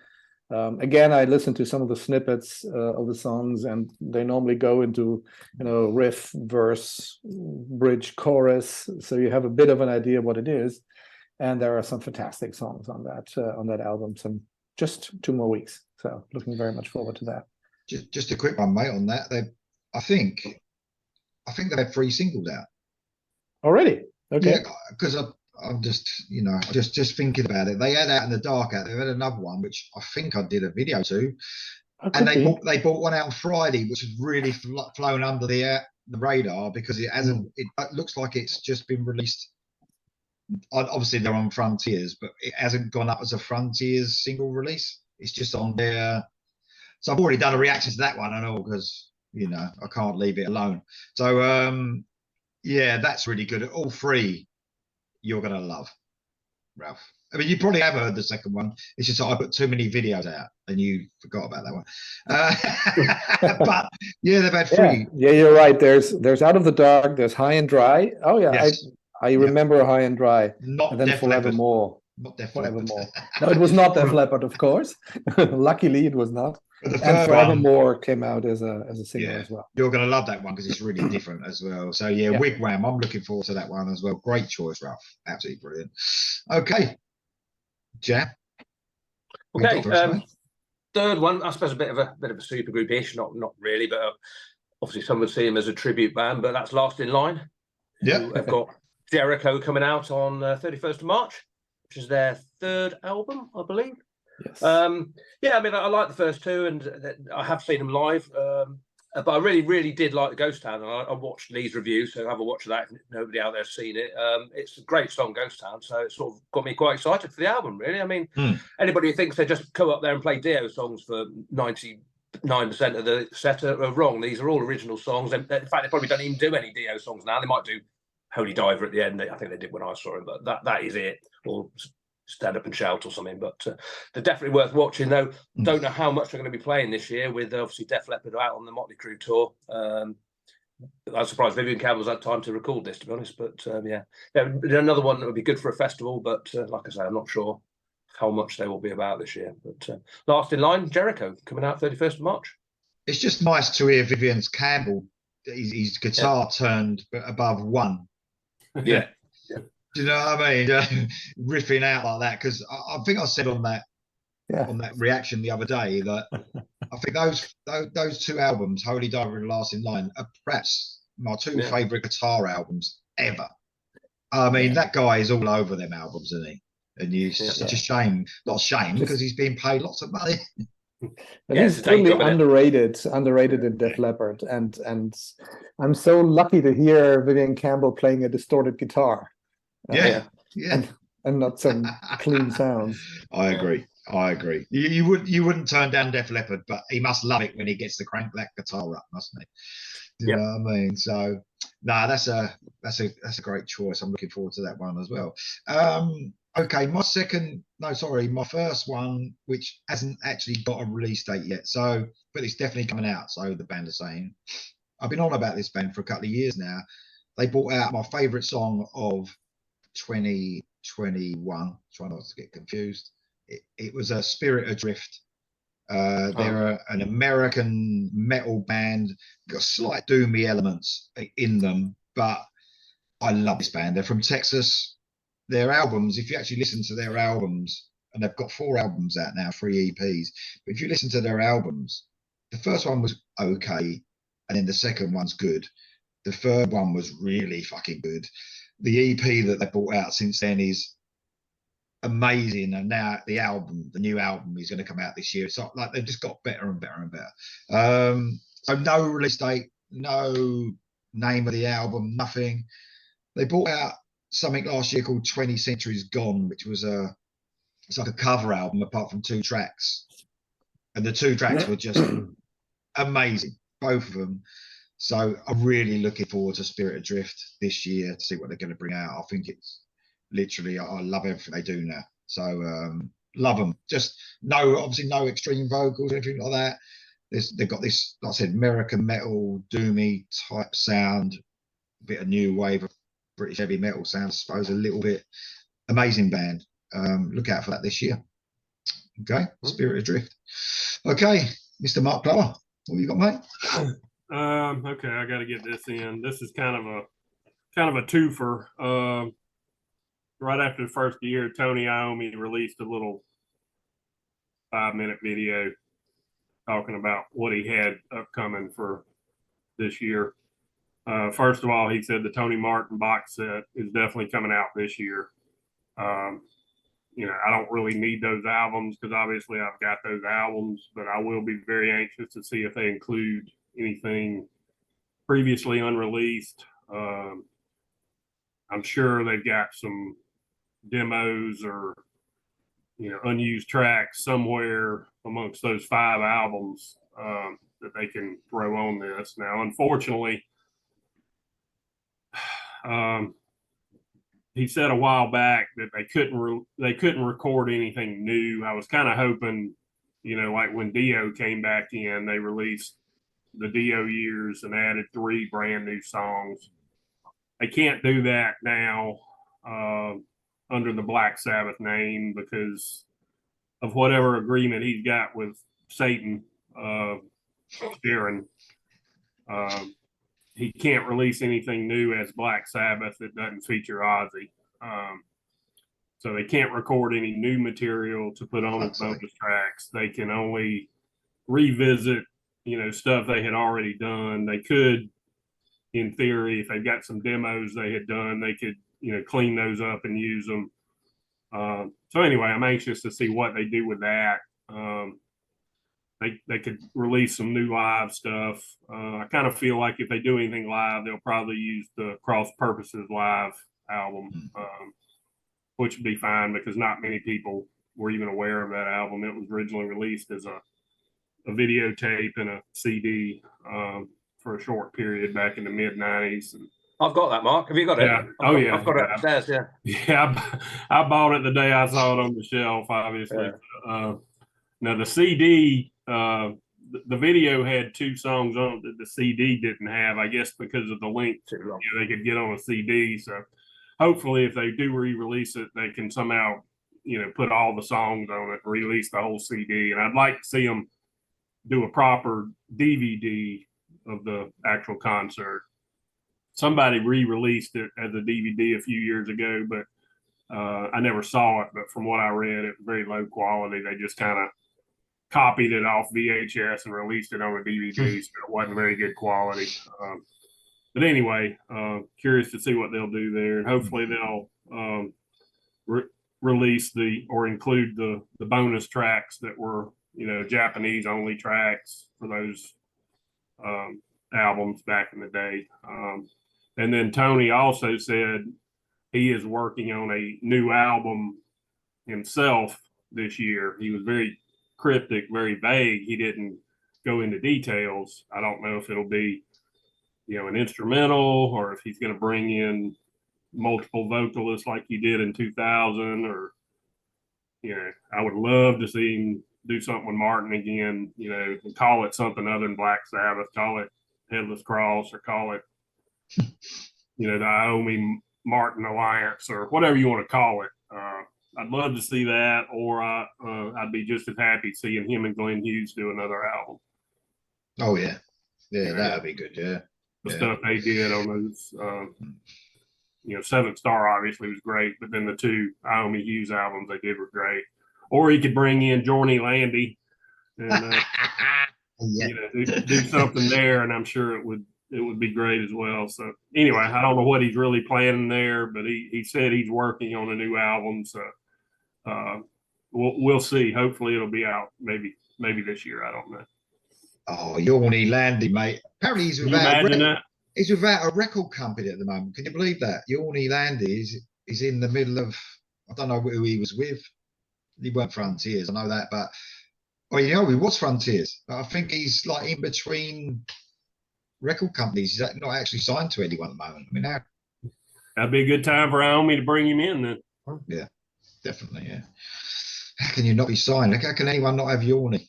Again, I listened to some of the snippets of the songs, and they normally go into, riff, verse, bridge, chorus, so you have a bit of an idea what it is. And there are some fantastic songs on that album. Some just 2 more weeks, so looking very much forward to that. Just a quick one, mate, on that. I think they've had 3 singles out Already, okay. Yeah, because I'm just, just thinking about it. They had Out in the Dark out. They've had another one, which I think I did a video to, and they bought one out on Friday, which has really flown under the radar because it hasn't. It looks like it's just been released. Obviously, they're on Frontiers, but it hasn't gone up as a Frontiers single release. It's just on there. So I've already done a reaction to that one and all because I can't leave it alone. So yeah, that's really good. All 3 you're gonna love, Ralph. I mean, you probably have heard the second one. It's just that I put too many videos out and you forgot about that one. But yeah, they've had 3. Yeah, you're right. There's Out of the Dark. There's High and Dry. Oh yeah, yes. I remember High and Dry. Not and then Def Forevermore. Not Def Leppard. No, it was not Def Leppard, of course. Luckily, it was not. And Forevermore came out as a single as well. You're going to love that one because it's really different as well. So yeah, Wigwam. I'm looking forward to that one as well. Great choice, Ralph. Absolutely brilliant. Okay, Jam. Okay, third one. I suppose a bit of a super group-ish. Not really, but obviously some would see him as a tribute band. But that's Last in Line. Yeah, I've got Jericho coming out on 31st of March, which is their 3rd album, I believe. Yes. Yeah, I mean, I like the first 2, and I have seen them live. But I really did like the Ghost Town, and I watched Lee's review, so have a watch of that if nobody out there's seen it. It's a great song, Ghost Town, so it sort of got me quite excited for the album, really. I mean, anybody who thinks they just come up there and play Dio songs for 99% of the set are wrong. These are all original songs. In fact, they probably don't even do any Dio songs now. They might do Holy Diver at the end. I think they did when I saw him, but that is it. Or Stand Up and Shout or something. But they're definitely worth watching, though. Don't know how much they're going to be playing this year with obviously Def Leppard out on the Motley Crue tour. I was surprised Vivian Campbell's had time to record this, to be honest. But yeah, another one that would be good for a festival. But like I say, I'm not sure how much they will be about this year. But Last in Line, Jericho, coming out 31st of March. It's just nice to hear Vivian Campbell. His guitar turned above 1. Yeah. Do you know what I mean? Riffing out like that, because I think I said on that reaction the other day that I think those 2 albums, Holy Diver and Last in Line, are perhaps my 2 favourite guitar albums ever. I mean, that guy is all over them albums, isn't he? And it's such a shame, not a shame, because he's being paid lots of money. And he's totally underrated in Def Leppard, and I'm so lucky to hear Vivian Campbell playing a distorted guitar. And not some clean sounds. I agree. You wouldn't turn down Def Leppard, but he must love it when he gets to crank that guitar up, mustn't he? You know what I mean? So no, that's a great choice. I'm looking forward to that one as well. Okay, my first one, which hasn't actually got a release date yet, but it's definitely coming out. So the band are saying, I've been on about this band for a couple of years now. They brought out my favourite song of 2021. Try not to get confused. It was a Spirit Adrift. They're an American metal band, got slight doomy elements in them, but I love this band. They're from Texas. Their albums, if you actually listen to their albums, and they've got 4 albums out now, 3 EPs, but if you listen to their albums, the first one was okay, and then the second one's good. The third one was really fucking good. The EP that they brought out since then is amazing, and now the new album is going to come out this year. It's like they've just got better and better and better. So no release date, no name of the album, nothing. They brought out something last year called 20 Centuries Gone, which was it's like a cover album apart from 2 tracks, and the 2 tracks were just amazing, both of them. So I'm really looking forward to Spirit Adrift this year to see what they're going to bring out. I think it's literally, I love everything they do now. So love them. Just obviously no extreme vocals or anything like that. They've got this, like I said, American metal, doomy type sound, a bit of new wave of British heavy metal sound, I suppose, a little bit. Amazing band. Look out for that this year. Okay, Spirit Adrift. Okay, Mr. Mark Glover, what have you got, mate? Okay, I got to get this in. This is kind of a twofer. Right after the first year, Tony Iommi released a little 5-minute video talking about what he had upcoming for this year. First of all, he said the Tony Martin box set is definitely coming out this year. I don't really need those albums because obviously I've got those albums, but I will be very anxious to see if they include anything previously unreleased. I'm sure they've got some demos or unused tracks somewhere amongst those 5 albums that they can throw on this. Now, unfortunately, he said a while back that they couldn't record anything new. I was kind of hoping, like when Dio came back in, they released the Dio years and added 3 brand new songs. They can't do that now under the Black Sabbath name because of whatever agreement he's got with Satan, Sharon. He can't release anything new as Black Sabbath that doesn't feature Ozzy. So they can't record any new material to put on as bonus tracks. They can only revisit, stuff they had already done. They could, in theory, if they've got some demos they had done, they could, clean those up and use them. So anyway, I'm anxious to see what they do with that. They could release some new live stuff. I kind of feel like if they do anything live, they'll probably use the Cross Purposes live album, which would be fine because not many people were even aware of that album. It was originally released as a videotape and a CD for a short period back in the mid-90s. I've got that, Mark. Have you got it? Yeah. I've got it upstairs, yeah. Yeah, I bought it the day I saw it on the shelf, obviously. Yeah. Now, the CD, the video had 2 songs on it that the CD didn't have, I guess because of the length they could get on a CD. So hopefully if they do re-release it, they can somehow, put all the songs on it, release the whole CD. And I'd like to see them do a proper DVD of the actual concert. Somebody re-released it as a DVD a few years ago, but I never saw it. But from what I read, it was very low quality. They just kind of copied it off VHS and released it on a DVD, so it wasn't very good quality. But anyway, curious to see what they'll do there, and hopefully they'll release or include the bonus tracks that were Japanese only tracks for those albums back in the day. And then Tony also said he is working on a new album himself this year. He was very cryptic, very vague. He didn't go into details. I don't know if it'll be, an instrumental or if he's going to bring in multiple vocalists like he did in 2000, or, I would love to see him do something with Martin again, and call it something other than Black Sabbath, call it Headless Cross, or call it, the Iommi Martin Alliance, or whatever you want to call it. I'd love to see that, or I'd be just as happy seeing him and Glenn Hughes do another album. Oh yeah, that'd be good. Yeah, the stuff they did on those, Seventh Star obviously was great, but then the 2 Iommi Hughes albums they did were great. Or he could bring in Johnny Landy and do something there, and I'm sure it would be great as well. So anyway, I don't know what he's really planning there, but he said he's working on a new album. So we'll see. Hopefully it'll be out maybe this year. I don't know. Oh, Johnny Landy, mate. Apparently he's without a record company at the moment. Can you believe that? Johnny Landy is in the middle of, I don't know who he was with. He weren't Frontiers, I know that, but he was Frontiers. But I think he's like in between record companies. He's not actually signed to anyone at the moment. I mean, how? That'd be a good time for Naomi to bring him in then. Yeah, definitely. Yeah. How can you not be signed? How can anyone not have Yorny?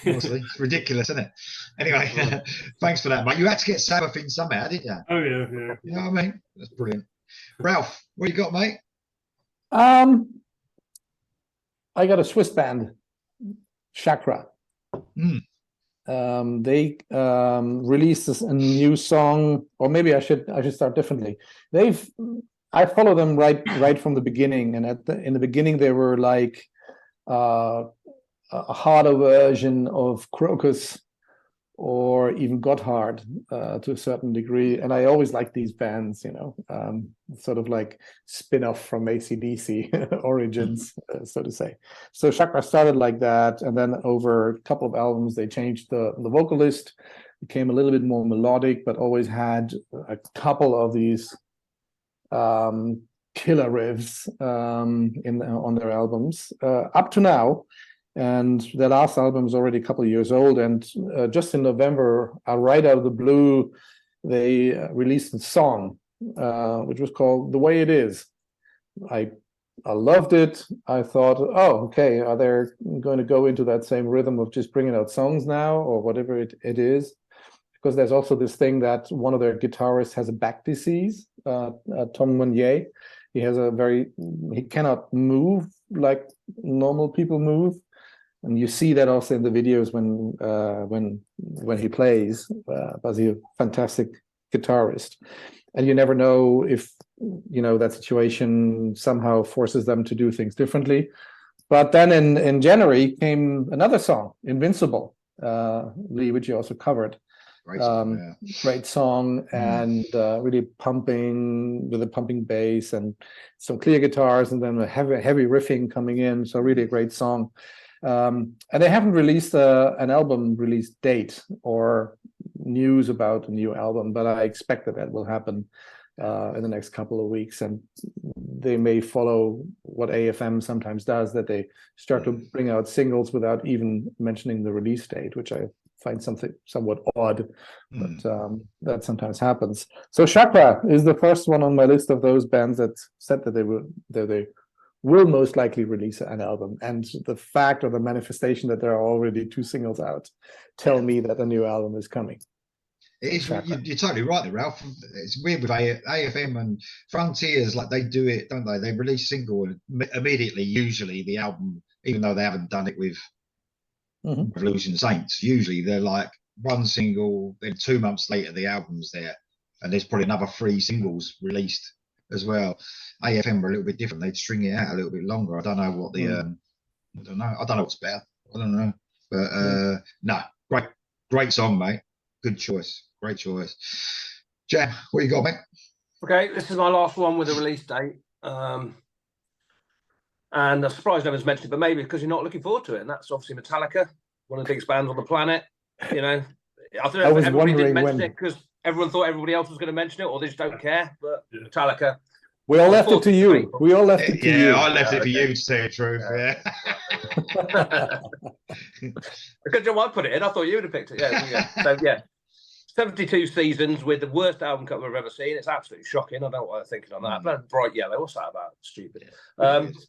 Honestly, it's ridiculous, isn't it? Anyway, thanks for that, mate. You had to get Sabbath in somehow, didn't you? Oh yeah, yeah. You know what I mean? That's brilliant. Ralph, what you got, mate? I got a Swiss band, Chakra. Mm. They released a new song, or maybe I should start differently. I follow them right from the beginning, and in the beginning they were like a harder version of Crocus or even Gotthard to a certain degree. And I always like these bands, sort of like spin-off from AC/DC origins, so to say. So Chakra started like that, and then over a couple of albums, they changed the vocalist, became a little bit more melodic, but always had a couple of these killer riffs on their albums up to now. And their last album is already a couple of years old. And just in November, right out of the blue, they released a song, which was called The Way It Is. I loved it. I thought, oh, okay, are they going to go into that same rhythm of just bringing out songs now or whatever it is? Because there's also this thing that one of their guitarists has a back disease, Tom Meunier. He cannot move like normal people move. And you see that also in the videos when he plays, but he's a fantastic guitarist. And you never know if, that situation somehow forces them to do things differently. But then in January came another song, Invincible, Lee, which you also covered. Great song, and really pumping with a pumping bass and some clear guitars, and then a heavy riffing coming in. So really a great song. And they haven't released an album release date or news about a new album, but I expect that will happen in the next couple of weeks. And they may follow what AFM sometimes does, that they start to bring out singles without even mentioning the release date, which I find something somewhat odd, but that sometimes happens. So Chakra is the first one on my list of those bands that said that they will most likely release an album. And the fact or the manifestation that there are already 2 singles out tell me that a new album is coming. It is. You're totally right there, Ralph. It's weird with AFM and Frontiers, like they do it, don't they? They release single and immediately, usually the album, even though they haven't done it with Revolution Saints, usually they're like one single, then 2 months later the album's there, and there's probably another 3 singles released as well. AFM were a little bit different. They'd string it out a little bit longer. I don't know what the I don't know what's better. I don't know. But no, great song, mate. Good choice. Great choice. Jam, what you got, mate? Okay, this is my last one with a release date. And I'm surprised no one's mentioned it, but maybe because you're not looking forward to it. And that's obviously Metallica, one of the biggest bands on the planet. I don't know if everybody didn't mention it because everyone thought everybody else was going to mention it, or they just don't care. But Metallica. We all left it to you. We all left it to you. Yeah, I left it for you to say the truth. Because John White put it in, I thought you would have picked it. Yeah. So 72 seasons with the worst album cover I've ever seen. It's absolutely shocking. I don't know what I'm thinking on that. Bright yellow. What's that about? Stupid.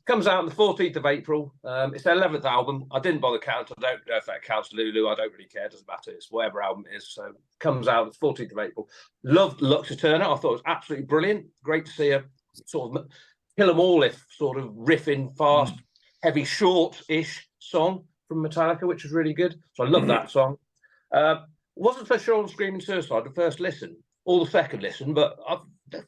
Comes out on the 14th of April. It's their 11th album. I didn't bother counting. I don't know if that counts Lulu. I don't really care. It doesn't matter. It's whatever album it is. So comes out on the 14th of April. Loved Luxor Turner. I thought it was absolutely brilliant. Great to see a sort of Kill 'Em All If sort of riffing fast, heavy, short-ish song from Metallica, which was really good. So I love that song. Wasn't so sure on Screaming Suicide the first listen or the second listen, but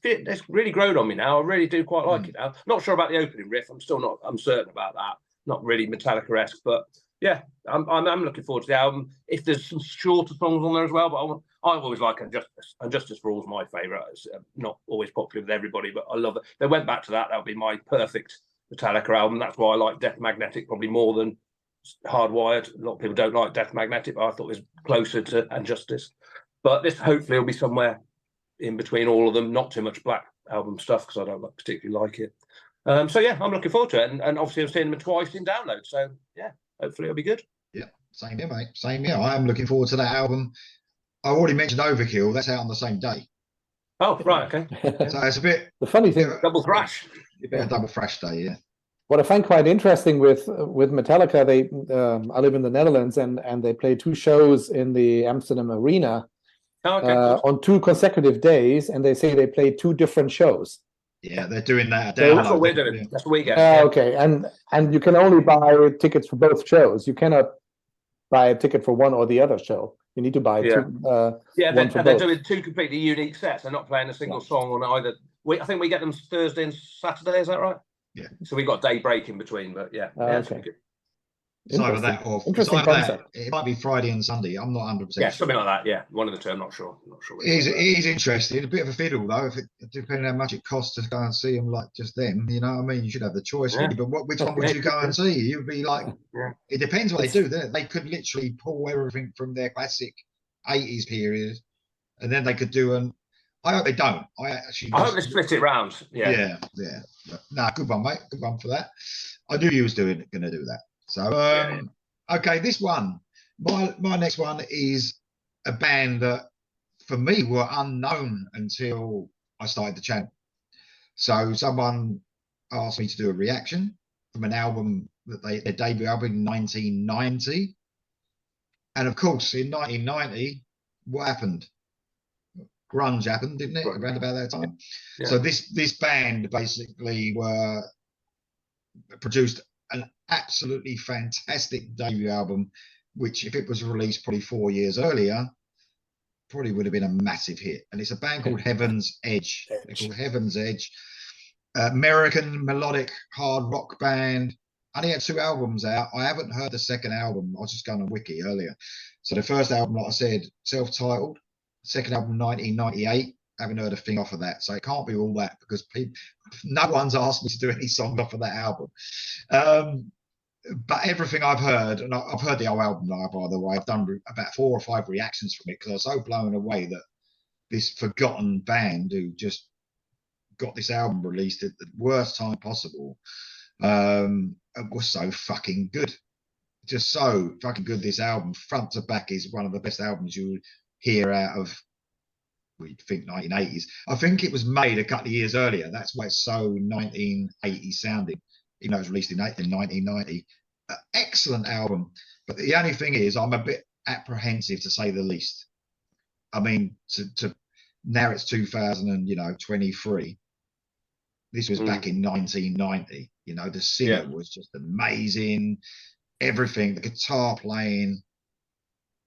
it's really grown on me now. I really do quite like it now. Not sure about the opening riff. I'm still not uncertain about that. Not really Metallica-esque, but yeah, I'm looking forward to the album. If there's some shorter songs on there as well, but I always like Injustice. Injustice for All is my favourite. It's not always popular with everybody, but I love it. They went back to that. That would be my perfect Metallica album. That's why I like Death Magnetic probably more than Hardwired. A lot of people don't like Death Magnetic, but I thought it was closer to Injustice. But this hopefully will be somewhere in between all of them. Not too much Black Album stuff because I don't particularly like it. So yeah, I'm looking forward to it. And obviously I've seen them twice in download. So yeah, hopefully it'll be good. Yeah, same here, mate. Same here. I am looking forward to that album. I already mentioned Overkill. That's out on the same day. Oh, right, okay. So it's a bit, The funny thing, Double thrash. a bit of double thrash day, yeah. what I find quite interesting with Metallica, they I live in the Netherlands, and they play 2 shows in the Amsterdam Arena Oh, okay, cool. on 2 consecutive days, and they say they play 2 different shows. Yeah, they're doing that. So- That's what we're download. doing. Yeah. That's what we get. Yeah. Okay, and you can only buy tickets for both shows. You cannot buy a ticket for one or the other show. You need to buy Yeah. 2. Yeah, one for they're both. doing 2 completely unique sets. They're not playing a single song on either. I think we get them Thursday and Saturday. Is that right? Yeah. So we got a day break in between, but yeah. Yeah, it's Okay. good. It's either Interesting. that or it's Interesting either that. concept. It might be Friday and Sunday. I'm not 100% Yeah, sure. something like that. Yeah, one of the two. I'm not sure. I'm not sure. which It is, one, it is interesting. A bit of a fiddle though, if it depending how much it costs to go and see them like just them. You know what I mean? You should have the choice, Yeah. really. But which one would you go and see? You'd be like, Yeah. it depends what they do. They could literally pull everything from their classic 80s period, and then they could do an. I hope they don't. I hope they split it round. Yeah. Yeah. But, nah, good one, mate. Good one for that. I knew you was going to do that. So, okay, this one, my next one is a band that for me were unknown until I started the channel. So someone asked me to do a reaction from an album that their debut album in 1990. And of course, in 1990, what happened? Grunge happened, didn't it? Around about that time. Yeah. So this band basically produced an absolutely fantastic debut album, which if it was released probably 4 years earlier, probably would have been a massive hit. And it's a band called Heaven's Edge. They're called Heaven's Edge. American melodic hard rock band. Only had 2 albums out. I haven't heard the second album. I was just going on Wiki earlier. So the first album, like I said, self-titled. Second album, 1998. Haven't heard a thing off of that. So it can't be all that because no one's asked me to do any songs off of that album. But everything I've heard, and I've heard the whole album now, by the way. I've done about 4 or 5 reactions from it because I was so blown away that this forgotten band who just got this album released at the worst time possible it was so fucking good. Just so fucking good. This album, front to back, is one of the best albums you would hear out of, we think, 1980s. I think it was made a couple of years earlier. That's why it's so 1980 sounding, even though it was released in 1990. Excellent album. But the only thing is, I'm a bit apprehensive, to say the least. I mean, to now it's 2023. This was back in 1990. You know, the singer was just amazing. Everything, the guitar playing.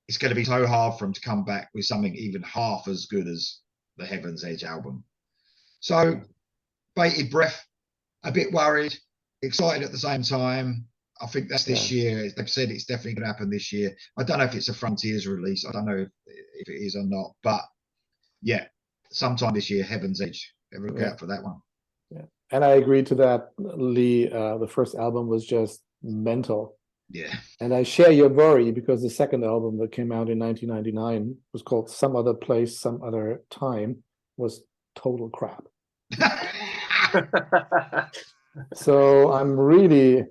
It's going to be so hard for him to come back with something even half as good as the Heaven's Edge album. So, bated breath, a bit worried, excited at the same time. I think that's this year. They've said it's definitely going to happen this year. I don't know if it's a Frontiers release. I don't know if it is or not. But yeah, sometime this year, Heaven's Edge. Ever look out for that one. Yeah, and I agree to that, Lee. The first album was just mental. Yeah. And I share your worry because the second album that came out in 1999 was called Some Other Place, Some Other Time, was total crap. So I'm really,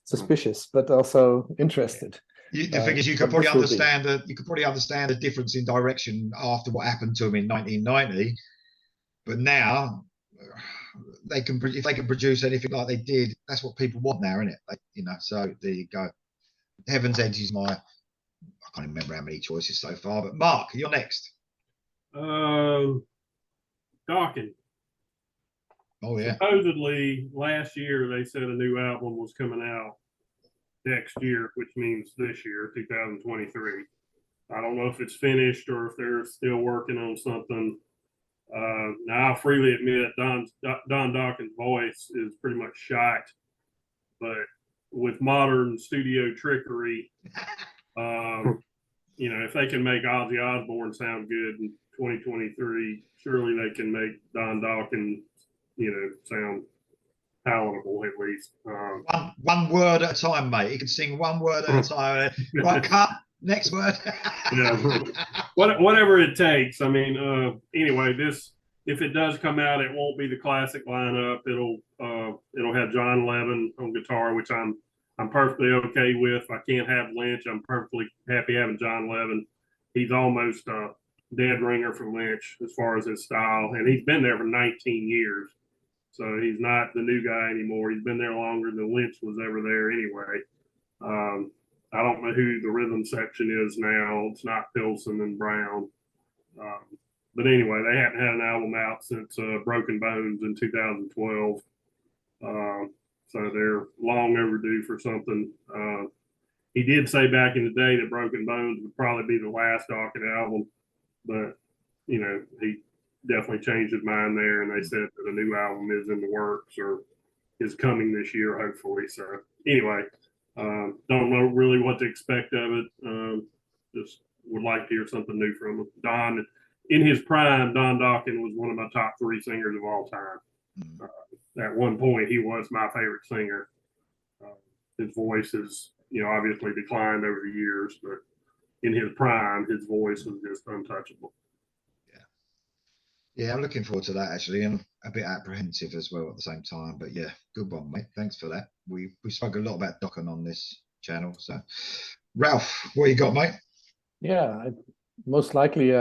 suspicious, but also interested. The thing is, you could probably understand the difference in direction after what happened to him in 1990. But now, if they can produce anything like they did, that's what people want now, isn't it? So there you go. Heaven's Edge is I can't remember how many choices so far, but Mark, you're next. Dokken. Oh yeah. Supposedly last year they said a new album was coming out next year, which means this year, 2023. I don't know if it's finished or if they're still working on something. Now, I'll freely admit Don Dokken's voice is pretty much shot, but with modern studio trickery, if they can make Ozzy Osbourne sound good in 2023, surely they can make Don Dokken, sound palatable at least. One word at a time, mate. You can sing one word at a time. Right, cut. Next word. Whatever it takes. I mean, anyway, if it does come out, it won't be the classic lineup. It'll have John Levin on guitar, which I'm I'm perfectly okay with. I can't have Lynch. I'm perfectly happy having John Levin. He's almost a dead ringer for Lynch as far as his style, and he's been there for 19 years. So he's not the new guy anymore. He's been there longer than Lynch was ever there anyway. I don't know who the rhythm section is now. It's not Pilson and Brown. But anyway, they haven't had an album out since Broken Bones in 2012. So they're long overdue for something. He did say back in the day that Broken Bones would probably be the last Dawkins album, but he definitely changed his mind there, and they said that a new album is in the works or is coming this year, hopefully. So anyway, don't know really what to expect of it. Just would like to hear something new from him. Don, in his prime, Don Dawkins was one of my top 3 singers of all time. At one point, he was my favorite singer. His voice has, obviously declined over the years, but in his prime, his voice was just untouchable. Yeah, I'm looking forward to that actually. I'm a bit apprehensive as well at the same time, but yeah, good one, mate. Thanks for that. We spoke a lot about Dokken on this channel. So, Ralph, what you got, mate? Yeah, most likely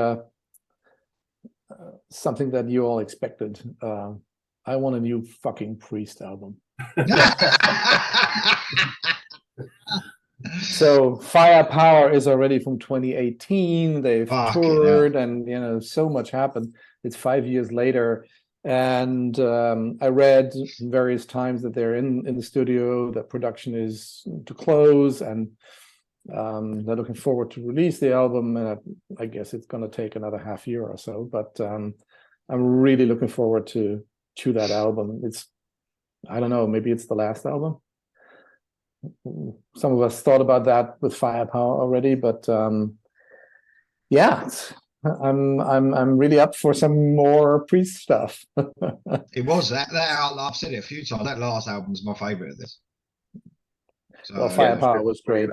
something that you all expected. I want a new fucking Priest album. So Firepower is already from 2018. They've toured, and so much happened. It's 5 years later, and I read various times that they're in the studio, that production is to close, and they're looking forward to release the album. And I guess it's going to take another half year or so, but I'm really looking forward to that album. I don't know, maybe it's the last album. Some of us thought about that with Firepower already, but yeah, I'm really up for some more Priest stuff. It was that I've said it a few times. That last album's my favorite of this. So, well, Firepower was great.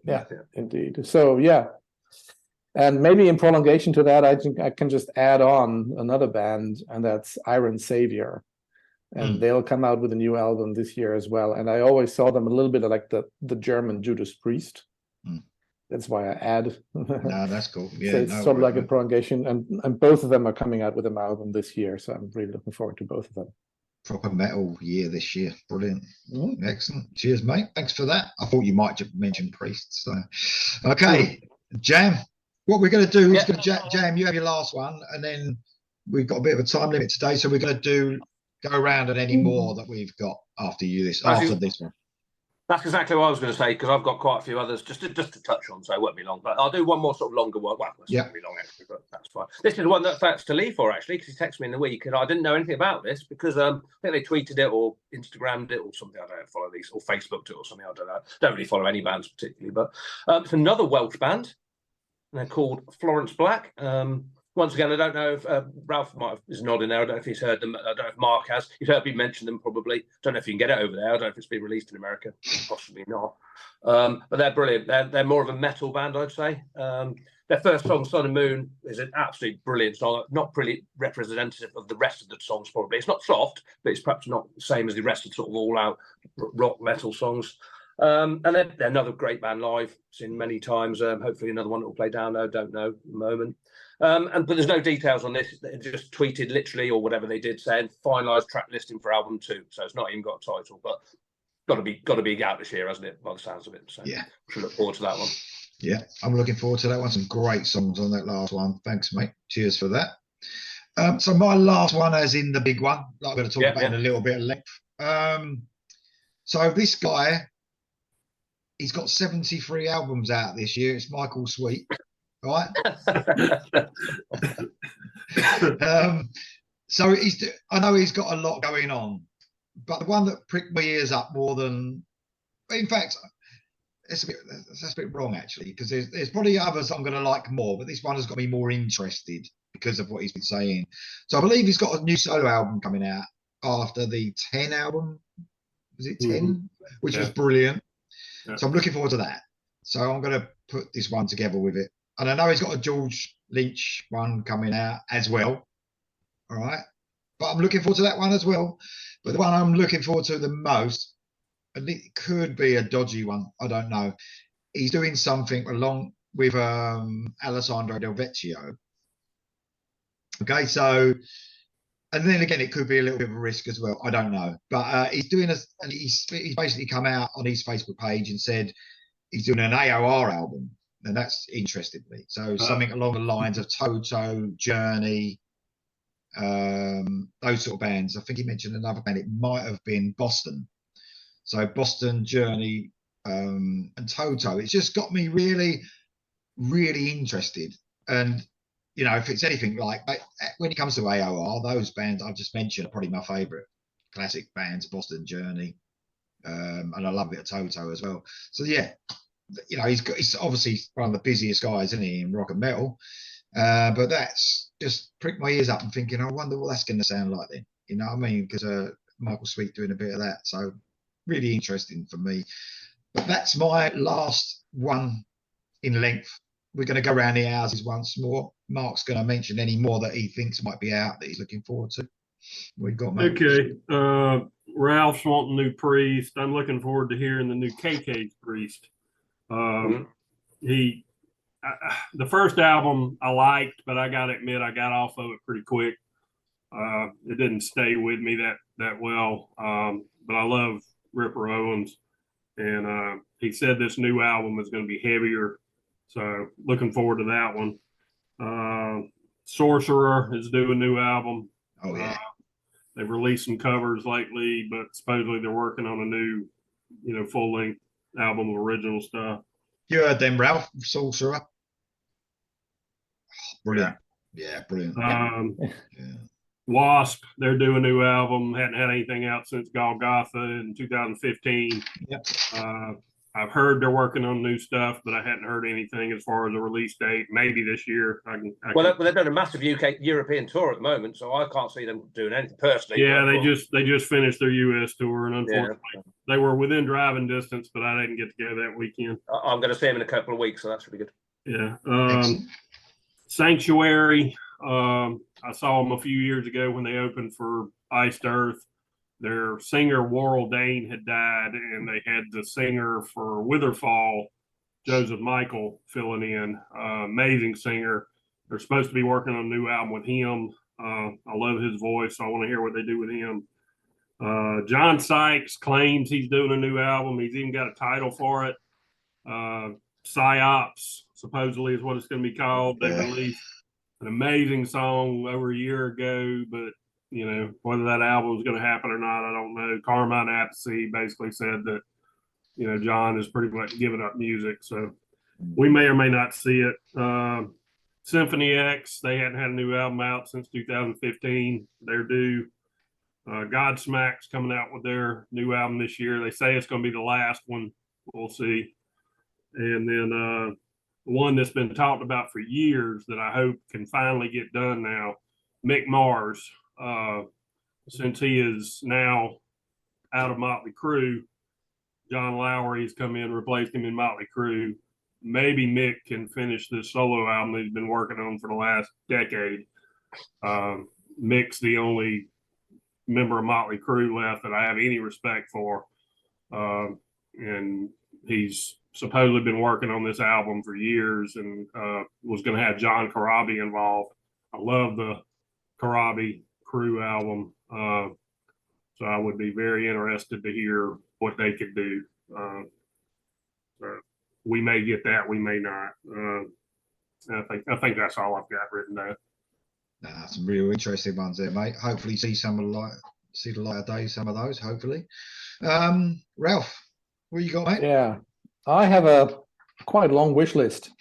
Yeah, indeed. So yeah, and maybe in prolongation to that, I think I can just add on another band, and that's Iron Savior. And they'll come out with a new album this year as well. And I always saw them a little bit like the German Judas Priest. That's why I add. No, that's cool. Yeah, so it's sort of like a prolongation. And both of them are coming out with an album this year. So I'm really looking forward to both of them. Proper metal year this year. Brilliant. Excellent. Cheers, mate. Thanks for that. I thought you might have mentioned Priests. So. Okay, Jam. What we're going to do is Jam, you have your last one. And then we've got a bit of a time limit today. So we're going to go around at any more that we've got after this one. That's exactly what I was going to say, because I've got quite a few others just to touch on, so it won't be long. But I'll do one more sort of longer one. Well, it's not going to be long actually, but that's fine. This is one that that's to Lee for actually, because he texted me in the week, and I didn't know anything about this because I think they tweeted it or Instagrammed it or something. I don't know, follow these, or Facebooked it or something. I don't know. Don't really follow any bands particularly, but it's another Welsh band. And they're called Florence Black. Once again, I don't know if Ralph is nodding there. I don't know if he's heard them. I don't know if Mark has. You've heard me mention them probably. Don't know if you can get it over there. I don't know if it's been released in America. Possibly not. But they're brilliant. They're more of a metal band, I'd say. Their first song, Sun and Moon, is an absolutely brilliant song. Not really representative of the rest of the songs, probably. It's not soft, but it's perhaps not the same as the rest of sort of all-out rock metal songs. And they're another great band live. Seen many times. Hopefully another one that will play down there. Don't know at the moment. But there's no details on this. They just tweeted literally or whatever they did saying finalised track listing for album 2. So it's not even got a title, but got to be out this year, hasn't it? By the sounds of it. So yeah, we should look forward to that one. Yeah, I'm looking forward to that one. Some great songs on that last one. Thanks, mate. Cheers for that. So my last one, as in the big one, like I'm going to talk about in a little bit of length. So this guy, he's got 73 albums out this year. It's Michael Sweet. Right. So I know he's got a lot going on, but the one that pricked my ears up more than, in fact, that's a bit wrong actually, because there's probably others I'm going to like more, but this one has got me more interested because of what he's been saying. So I believe he's got a new solo album coming out after the 10 album. Was it 10? Which was brilliant. Yeah. So I'm looking forward to that. So I'm going to put this one together with it. And I know he's got a George Lynch one coming out as well. All right. But I'm looking forward to that one as well. But the one I'm looking forward to the most and it could be a dodgy one. I don't know. He's doing something along with Alessandro Del Vecchio. Okay, so and then again, it could be a little bit of a risk as well. I don't know, but he's doing and he's basically come out on his Facebook page and said he's doing an AOR album, and that's interested me. So something along the lines of Toto, Journey, those sort of bands. I think he mentioned another band. It might have been Boston. So Boston, Journey, and Toto. It's just got me really, really interested. And you know, if it's anything like when it comes to AOR, those bands I've just mentioned are probably my favourite classic bands, Boston, Journey, and I love a bit of Toto as well. So yeah, you know, he's obviously one of the busiest guys, isn't he, in rock and metal? But that's just pricked my ears up and thinking, I wonder what that's going to sound like then. You know what I mean? Because Michael Sweet doing a bit of that, so really interesting for me. But that's my last one in length. We're going to go around the houses once more. Mark's going to mention any more that he thinks might be out that he's looking forward to. We've got mate. Okay. Ralph's wanting new priest. I'm looking forward to hearing the new KK's priest. The first album I liked, but I got to admit I got off of it pretty quick. It didn't stay with me that well. But I love Ripper Owens, and he said this new album is going to be heavier. So looking forward to that one. Sorcerer is doing a new album. Oh yeah. They've released some covers lately, but supposedly they're working on a new, full length album of original stuff. You heard them, Ralph? Sorcerer. Oh, brilliant. Yeah, brilliant. Yeah. Wasp, they're doing a new album. Hadn't had anything out since Golgotha in 2015. Yep. I've heard they're working on new stuff, but I hadn't heard anything as far as a release date. Maybe this year. They've done a massive European tour at the moment, so I can't see them doing anything personally. Yeah, they just finished their US tour, and unfortunately, they were within driving distance, but I didn't get to go that weekend. I'm going to see them in a couple of weeks, so that's really good. Yeah. Sanctuary. I saw them a few years ago when they opened for Iced Earth. Their singer, Warrell Dane, had died, and they had the singer for Witherfall, Joseph Michael, filling in. Amazing singer. They're supposed to be working on a new album with him. I love his voice, so I want to hear what they do with him. John Sykes claims he's doing a new album. He's even got a title for it. Psyops, supposedly, is what it's going to be called. They released an amazing song over a year ago, but whether that album is going to happen or not, I don't know. Carmine Appice basically said that, John is pretty much giving up music. So we may or may not see it. Symphony X, they hadn't had a new album out since 2015. They're due. Godsmack's coming out with their new album this year. They say it's going to be the last one. We'll see. And then one that's been talked about for years that I hope can finally get done now, Mick Mars. Since he is now out of Motley Crue, John Lowry's come in, replaced him in Motley Crue. Maybe Mick can finish this solo album that he's been working on for the last decade. Mick's the only member of Motley Crue left that I have any respect for. And he's supposedly been working on this album for years and was going to have John Corabi involved. I love the Corabi Crue album. So I would be very interested to hear what they could do. We may get that, we may not. I think that's all I've got written down. Some real interesting ones there, mate. Hopefully see the light of day, some of those, hopefully. Ralph, what you got, mate? Yeah, I have a quite long wish list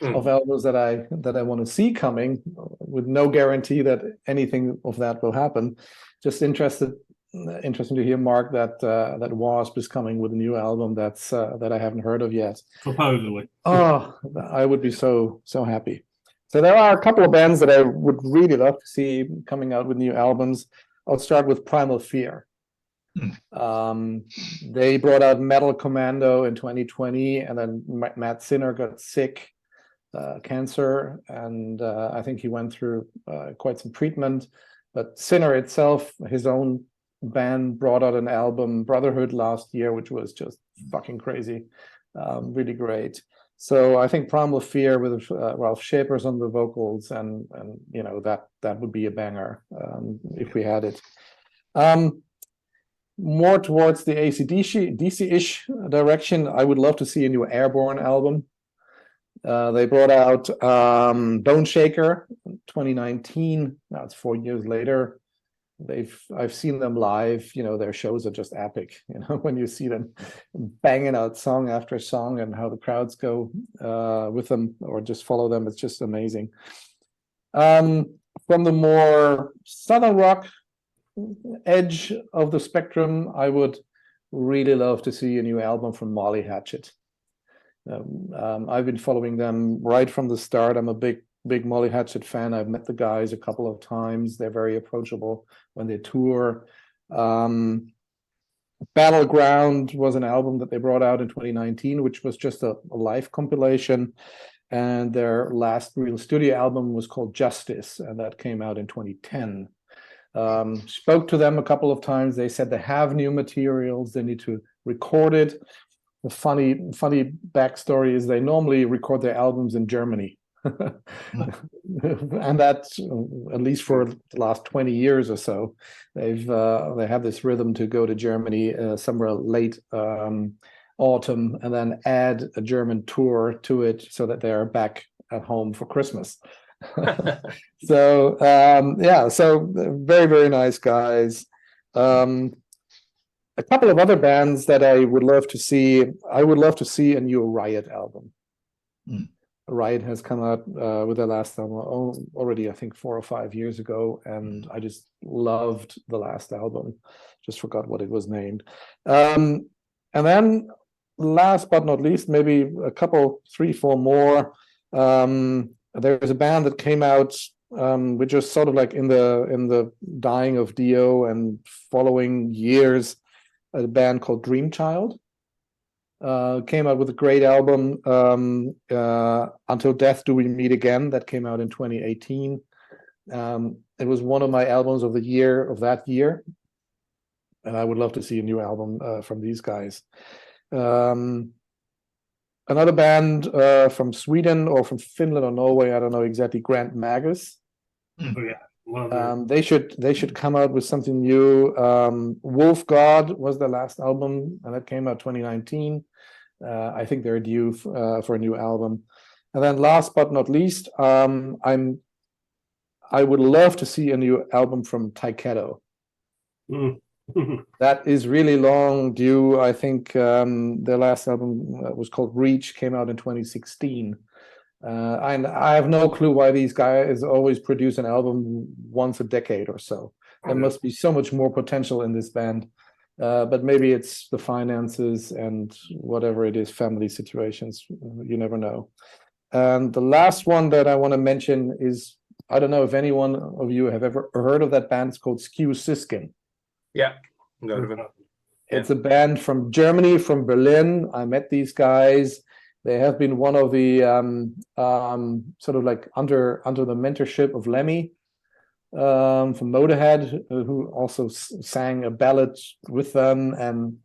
of albums that I want to see coming, with no guarantee that anything of that will happen. Just interesting to hear, Mark, that Wasp is coming with a new album that I haven't heard of yet. Supposedly. Oh, I would be so happy. So there are a couple of bands that I would really love to see coming out with new albums. I'll start with Primal Fear. They brought out Metal Commando in 2020, and then Matt Sinner got sick, cancer, and I think he went through quite some treatment. But Sinner itself, his own band brought out an album, Brotherhood, last year, which was just fucking crazy, really great. So I think Primal Fear with Ralph Shapers on the vocals, and you know, that would be a banger if we had it. More towards the AC/DC-ish direction, I would love to see a new Airborne album. They brought out Bone Shaker 2019. Now it's 4 years later. I've seen them live. You know, their shows are just epic. You know, when you see them banging out song after song and how the crowds go with them or just follow them, it's just amazing. From the more southern rock edge of the spectrum, I would really love to see a new album from Molly Hatchet. I've been following them right from the start. I'm a big Molly Hatchet fan. I've met the guys a couple of times. They're very approachable when they tour. Battleground was an album that they brought out in 2019, which was just a live compilation. And their last real studio album was called Justice, and that came out in 2010. Spoke to them a couple of times. They said they have new materials. They need to record it. The funny backstory is they normally record their albums in Germany. And that's at least for the last 20 years or so. They have this rhythm to go to Germany somewhere late autumn and then add a German tour to it so that they're back at home for Christmas. So so very, very nice guys. A couple of other bands that I would love to see. I would love to see a new Riot album. Riot has come out with their last album already, I think 4 or 5 years ago, and I just loved the last album. Just forgot what it was named. And then last but not least, maybe a couple, 3, 4 more. There's a band that came out, which was sort of like in the dying of Dio and following years, a band called Dream Child. Came out with a great album, Until Death Do We Meet Again, that came out in 2018. It was one of my albums of that year, and I would love to see a new album from these guys. Another band from Sweden or from Finland or Norway, I don't know exactly, Grand Magus. Oh yeah, love They should come out with something new. Wolf God was their last album, and that came out 2019. I think they're due for a new album. And then last but not least, I would love to see a new album from Taikedo. That is really long due. I think their last album was called Reach, came out in 2016. And I have no clue why these guys always produce an album once a decade or so. There must be so much more potential in this band. But maybe it's the finances and whatever it is, family situations, you never know. And the last one that I want to mention is, I don't know if any one of you have ever heard of that band. It's called Skew Siskin. Yeah. It's a band from Germany, from Berlin. I met these guys. They have been one of the sort of like under the mentorship of Lemmy from Motorhead, who also sang a ballad with them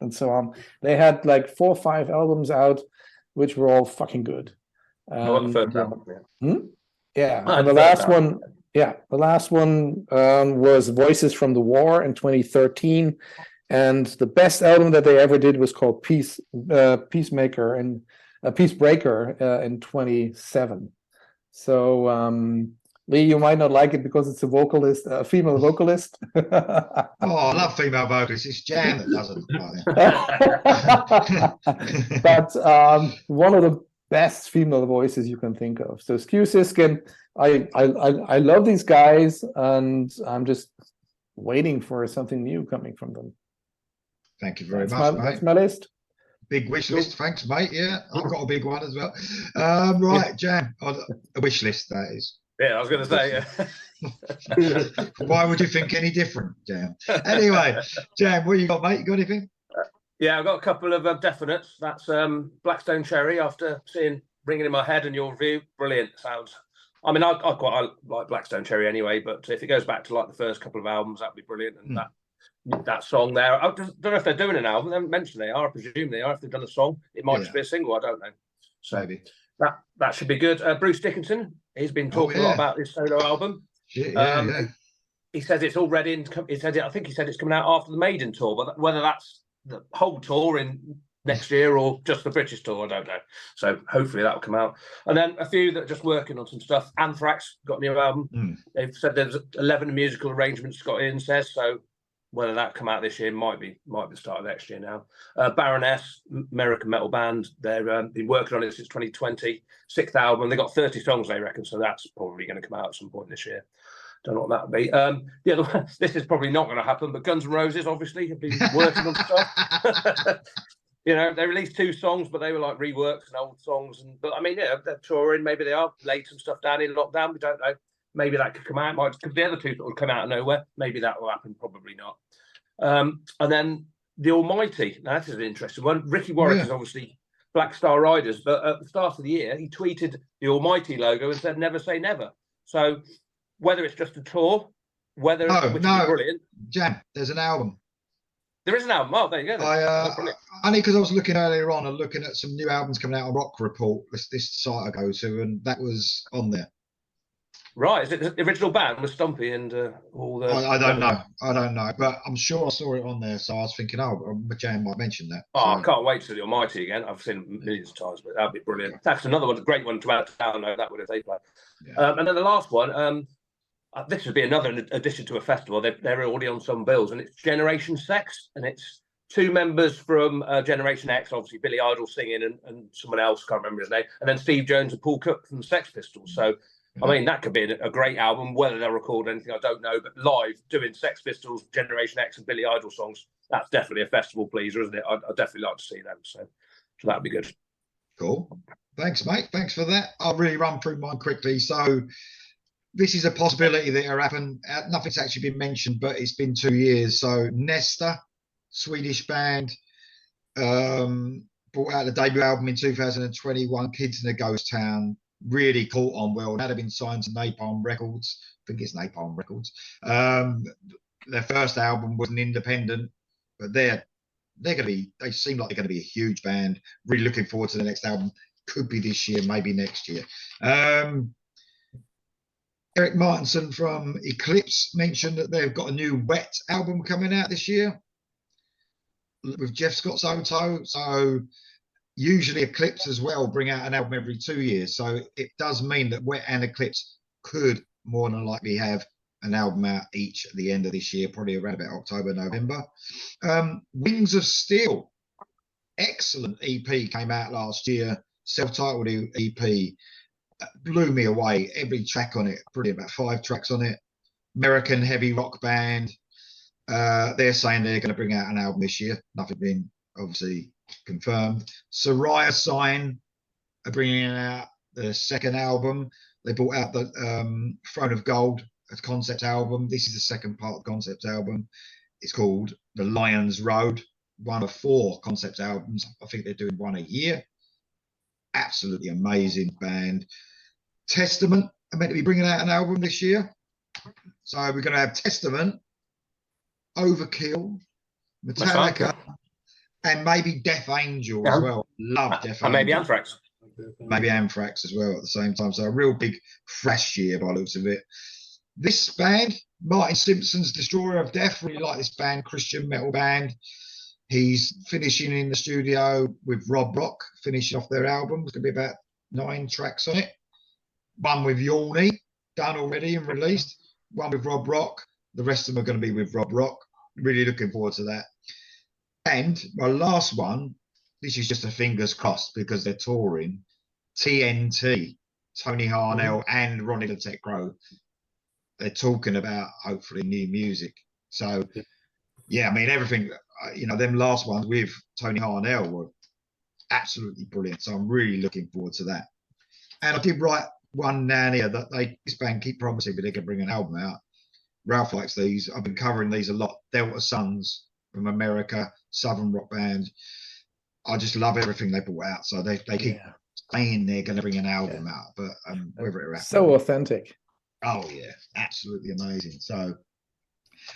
and so on. They had like 4 or 5 albums out, which were all fucking good. And the last one was Voices from the War in 2013, and the best album that they ever did was called Peacebreaker in 27. So Lee, you might not like it because it's a female vocalist. I love female vocalists. It's Jan that doesn't. But one of the best female voices you can think of. So Skew Siskin, I love these guys, and I'm just waiting for something new coming from them. Thank you very much, mate. That's my list. Big wish list, thanks, mate. Yeah, I've got a big one as well. Right, Jan, a wish list, that is. Yeah, I was going to say, yeah. Why would you think any different, Jan? Anyway, Jan, what you got, mate? You got anything? Yeah, I've got a couple of definites. That's Blackstone Cherry, after seeing Ringing in My Head and your review. Brilliant sounds. I mean, I quite like Blackstone Cherry anyway, but if it goes back to like the first couple of albums, that'd be brilliant. And that song there. I don't know if they're doing an album. They haven't mentioned they are. I presume they are. If they've done a song, it might just be a single. I don't know. So Maybe. that should be good. Bruce Dickinson, he's been talking a lot about this solo album. He says it's all ready, and he said I think he said it's coming out after the Maiden tour, but whether that's the whole tour in next year or just the British tour, I don't know. So hopefully that will come out. And then a few that are just working on some stuff. Anthrax got a new album. They've said there's 11 musical arrangements. Scott Ian says so. Whether that come out this year might be the start of next year now. Baroness, American metal band, they've been working on it since 2020. 6th album. They got 30 songs, they reckon, so that's probably going to come out at some point this year. Don't know what that would be. The other one, this is probably not going to happen, but Guns N' Roses obviously have been working on stuff. You know, they released 2 songs, but they were like reworks and old songs. But I mean, yeah, they're touring. Maybe they are laid some stuff down in lockdown. We don't know. Maybe that could come out. Because the other 2 will come out of nowhere. Maybe that will happen. Probably not. And then the Almighty. Now, this is an interesting one. Ricky Warwick is obviously Black Star Riders, but at the start of the year, he tweeted the Almighty logo and said, "Never say never." So whether it's just a tour, whether which would be brilliant. Jan, there's an album. There is an album. Oh, there you go. Only because I was looking earlier on and looking at some new albums coming out on Rock Report, this site I go to, and that was on there. Right, is it the original band with Stumpy and all the? I don't know, but I'm sure I saw it on there. So I was thinking, Jan might mention that. Oh, I can't wait to see the Almighty again. I've seen it millions of times, but that'd be brilliant. That's another one, a great one to add to download. That would if they play. And then the last one. This would be another addition to a festival. They're already on some bills, and it's Generation Sex, and it's 2 members from Generation X, obviously Billy Idol singing, and someone else, can't remember his name, and then Steve Jones and Paul Cook from the Sex Pistols. So, I mean, that could be a great album. Whether they'll record anything, I don't know. But live, doing Sex Pistols, Generation X, and Billy Idol songs, that's definitely a festival pleaser, isn't it? I'd definitely like to see them. So that'd be good. Cool. Thanks, mate. Thanks for that. I'll really run through mine quickly. So this is a possibility that will happen. Nothing's actually been mentioned, but it's been 2 years. So Nesta, Swedish band, brought out the debut album in 2021, Kids in a Ghost Town. Really caught on well. Now they've been signed to Napalm Records. I think it's Napalm Records. Their first album was an independent, but they seem like they're going to be a huge band. Really looking forward to the next album. Could be this year, maybe next year. Eric Martinson from Eclipse mentioned that they've got a new Wet album coming out this year with Jeff Scott Soto. So usually Eclipse as well bring out an album every 2 years. So it does mean that Wet and Eclipse could more than likely have an album out each at the end of this year, probably around about October, November. Wings of Steel, excellent EP came out last year, self-titled EP. Blew me away. Every track on it, pretty about 5 tracks on it. American heavy rock band. They're saying they're going to bring out an album this year. Nothing been obviously confirmed. Soraya Sign are bringing out the 2nd album. They brought out the Throne of Gold, a concept album. This is the 2nd part of the concept album. It's called The Lion's Road. One of 4 concept albums. I think they're doing one a year. Absolutely amazing band. Testament are meant to be bringing out an album this year. So we're going to have Testament, Overkill, Metallica, and maybe Death Angel as well. Love Death Angel. And maybe Anthrax. Maybe Anthrax as well at the same time. So a real big fresh year by the looks of it. This band, Martin Simpson's Destroyer of Death, really like this band, Christian metal band. He's finishing in the studio with Rob Rock, finishing off their album. There's going to be about 9 tracks on it. One with Yorny, done already and released. One with Rob Rock. The rest of them are going to be with Rob Rock. Really looking forward to that. And my last one, this is just a fingers crossed because they're touring. TNT, Tony Harnell and Ronnie the Tech Crow. They're talking about hopefully new music. So, yeah, I mean, everything, them last ones with Tony Harnell were absolutely brilliant. So I'm really looking forward to that. And I did write one down here that this band keep promising, but they can bring an album out. Ralph likes these. I've been covering these a lot. Delta Sons from America, Southern rock band. I just love everything they brought out. So they keep saying they're going to bring an album out, but whether it happens. So authentic. Oh yeah, absolutely amazing. So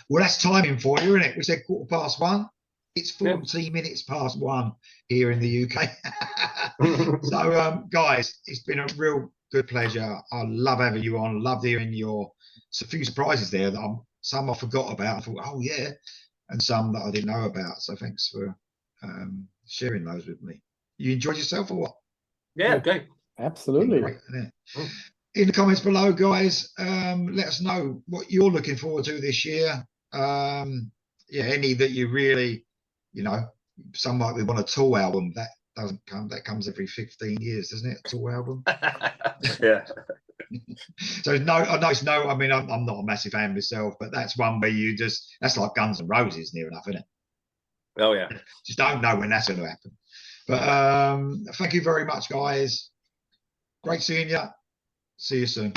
Well, that's timing for you, isn't it? We said 1:15. It's Yeah. 40 minutes past 1 here in the UK. So, guys, it's been a real good pleasure. I love having you on. Love hearing your few surprises there that some I forgot about. I thought, oh yeah, and some that I didn't know about. So thanks for sharing those with me. You enjoyed yourself or what? Yeah, okay. Absolutely. Great, isn't it? In the comments below, guys, let us know what you're looking forward to this year. Yeah, any that you really, you know, some might we want a tool album that doesn't come. That comes every 15 years, doesn't it? A tool album. Yeah. So no, I know it's no. I mean, I'm not a massive fan myself, but that's one where you that's like Guns N' Roses, near enough, isn't it? Oh yeah. Just don't know when that's going to happen. But thank you very much, guys. Great seeing you. See you soon.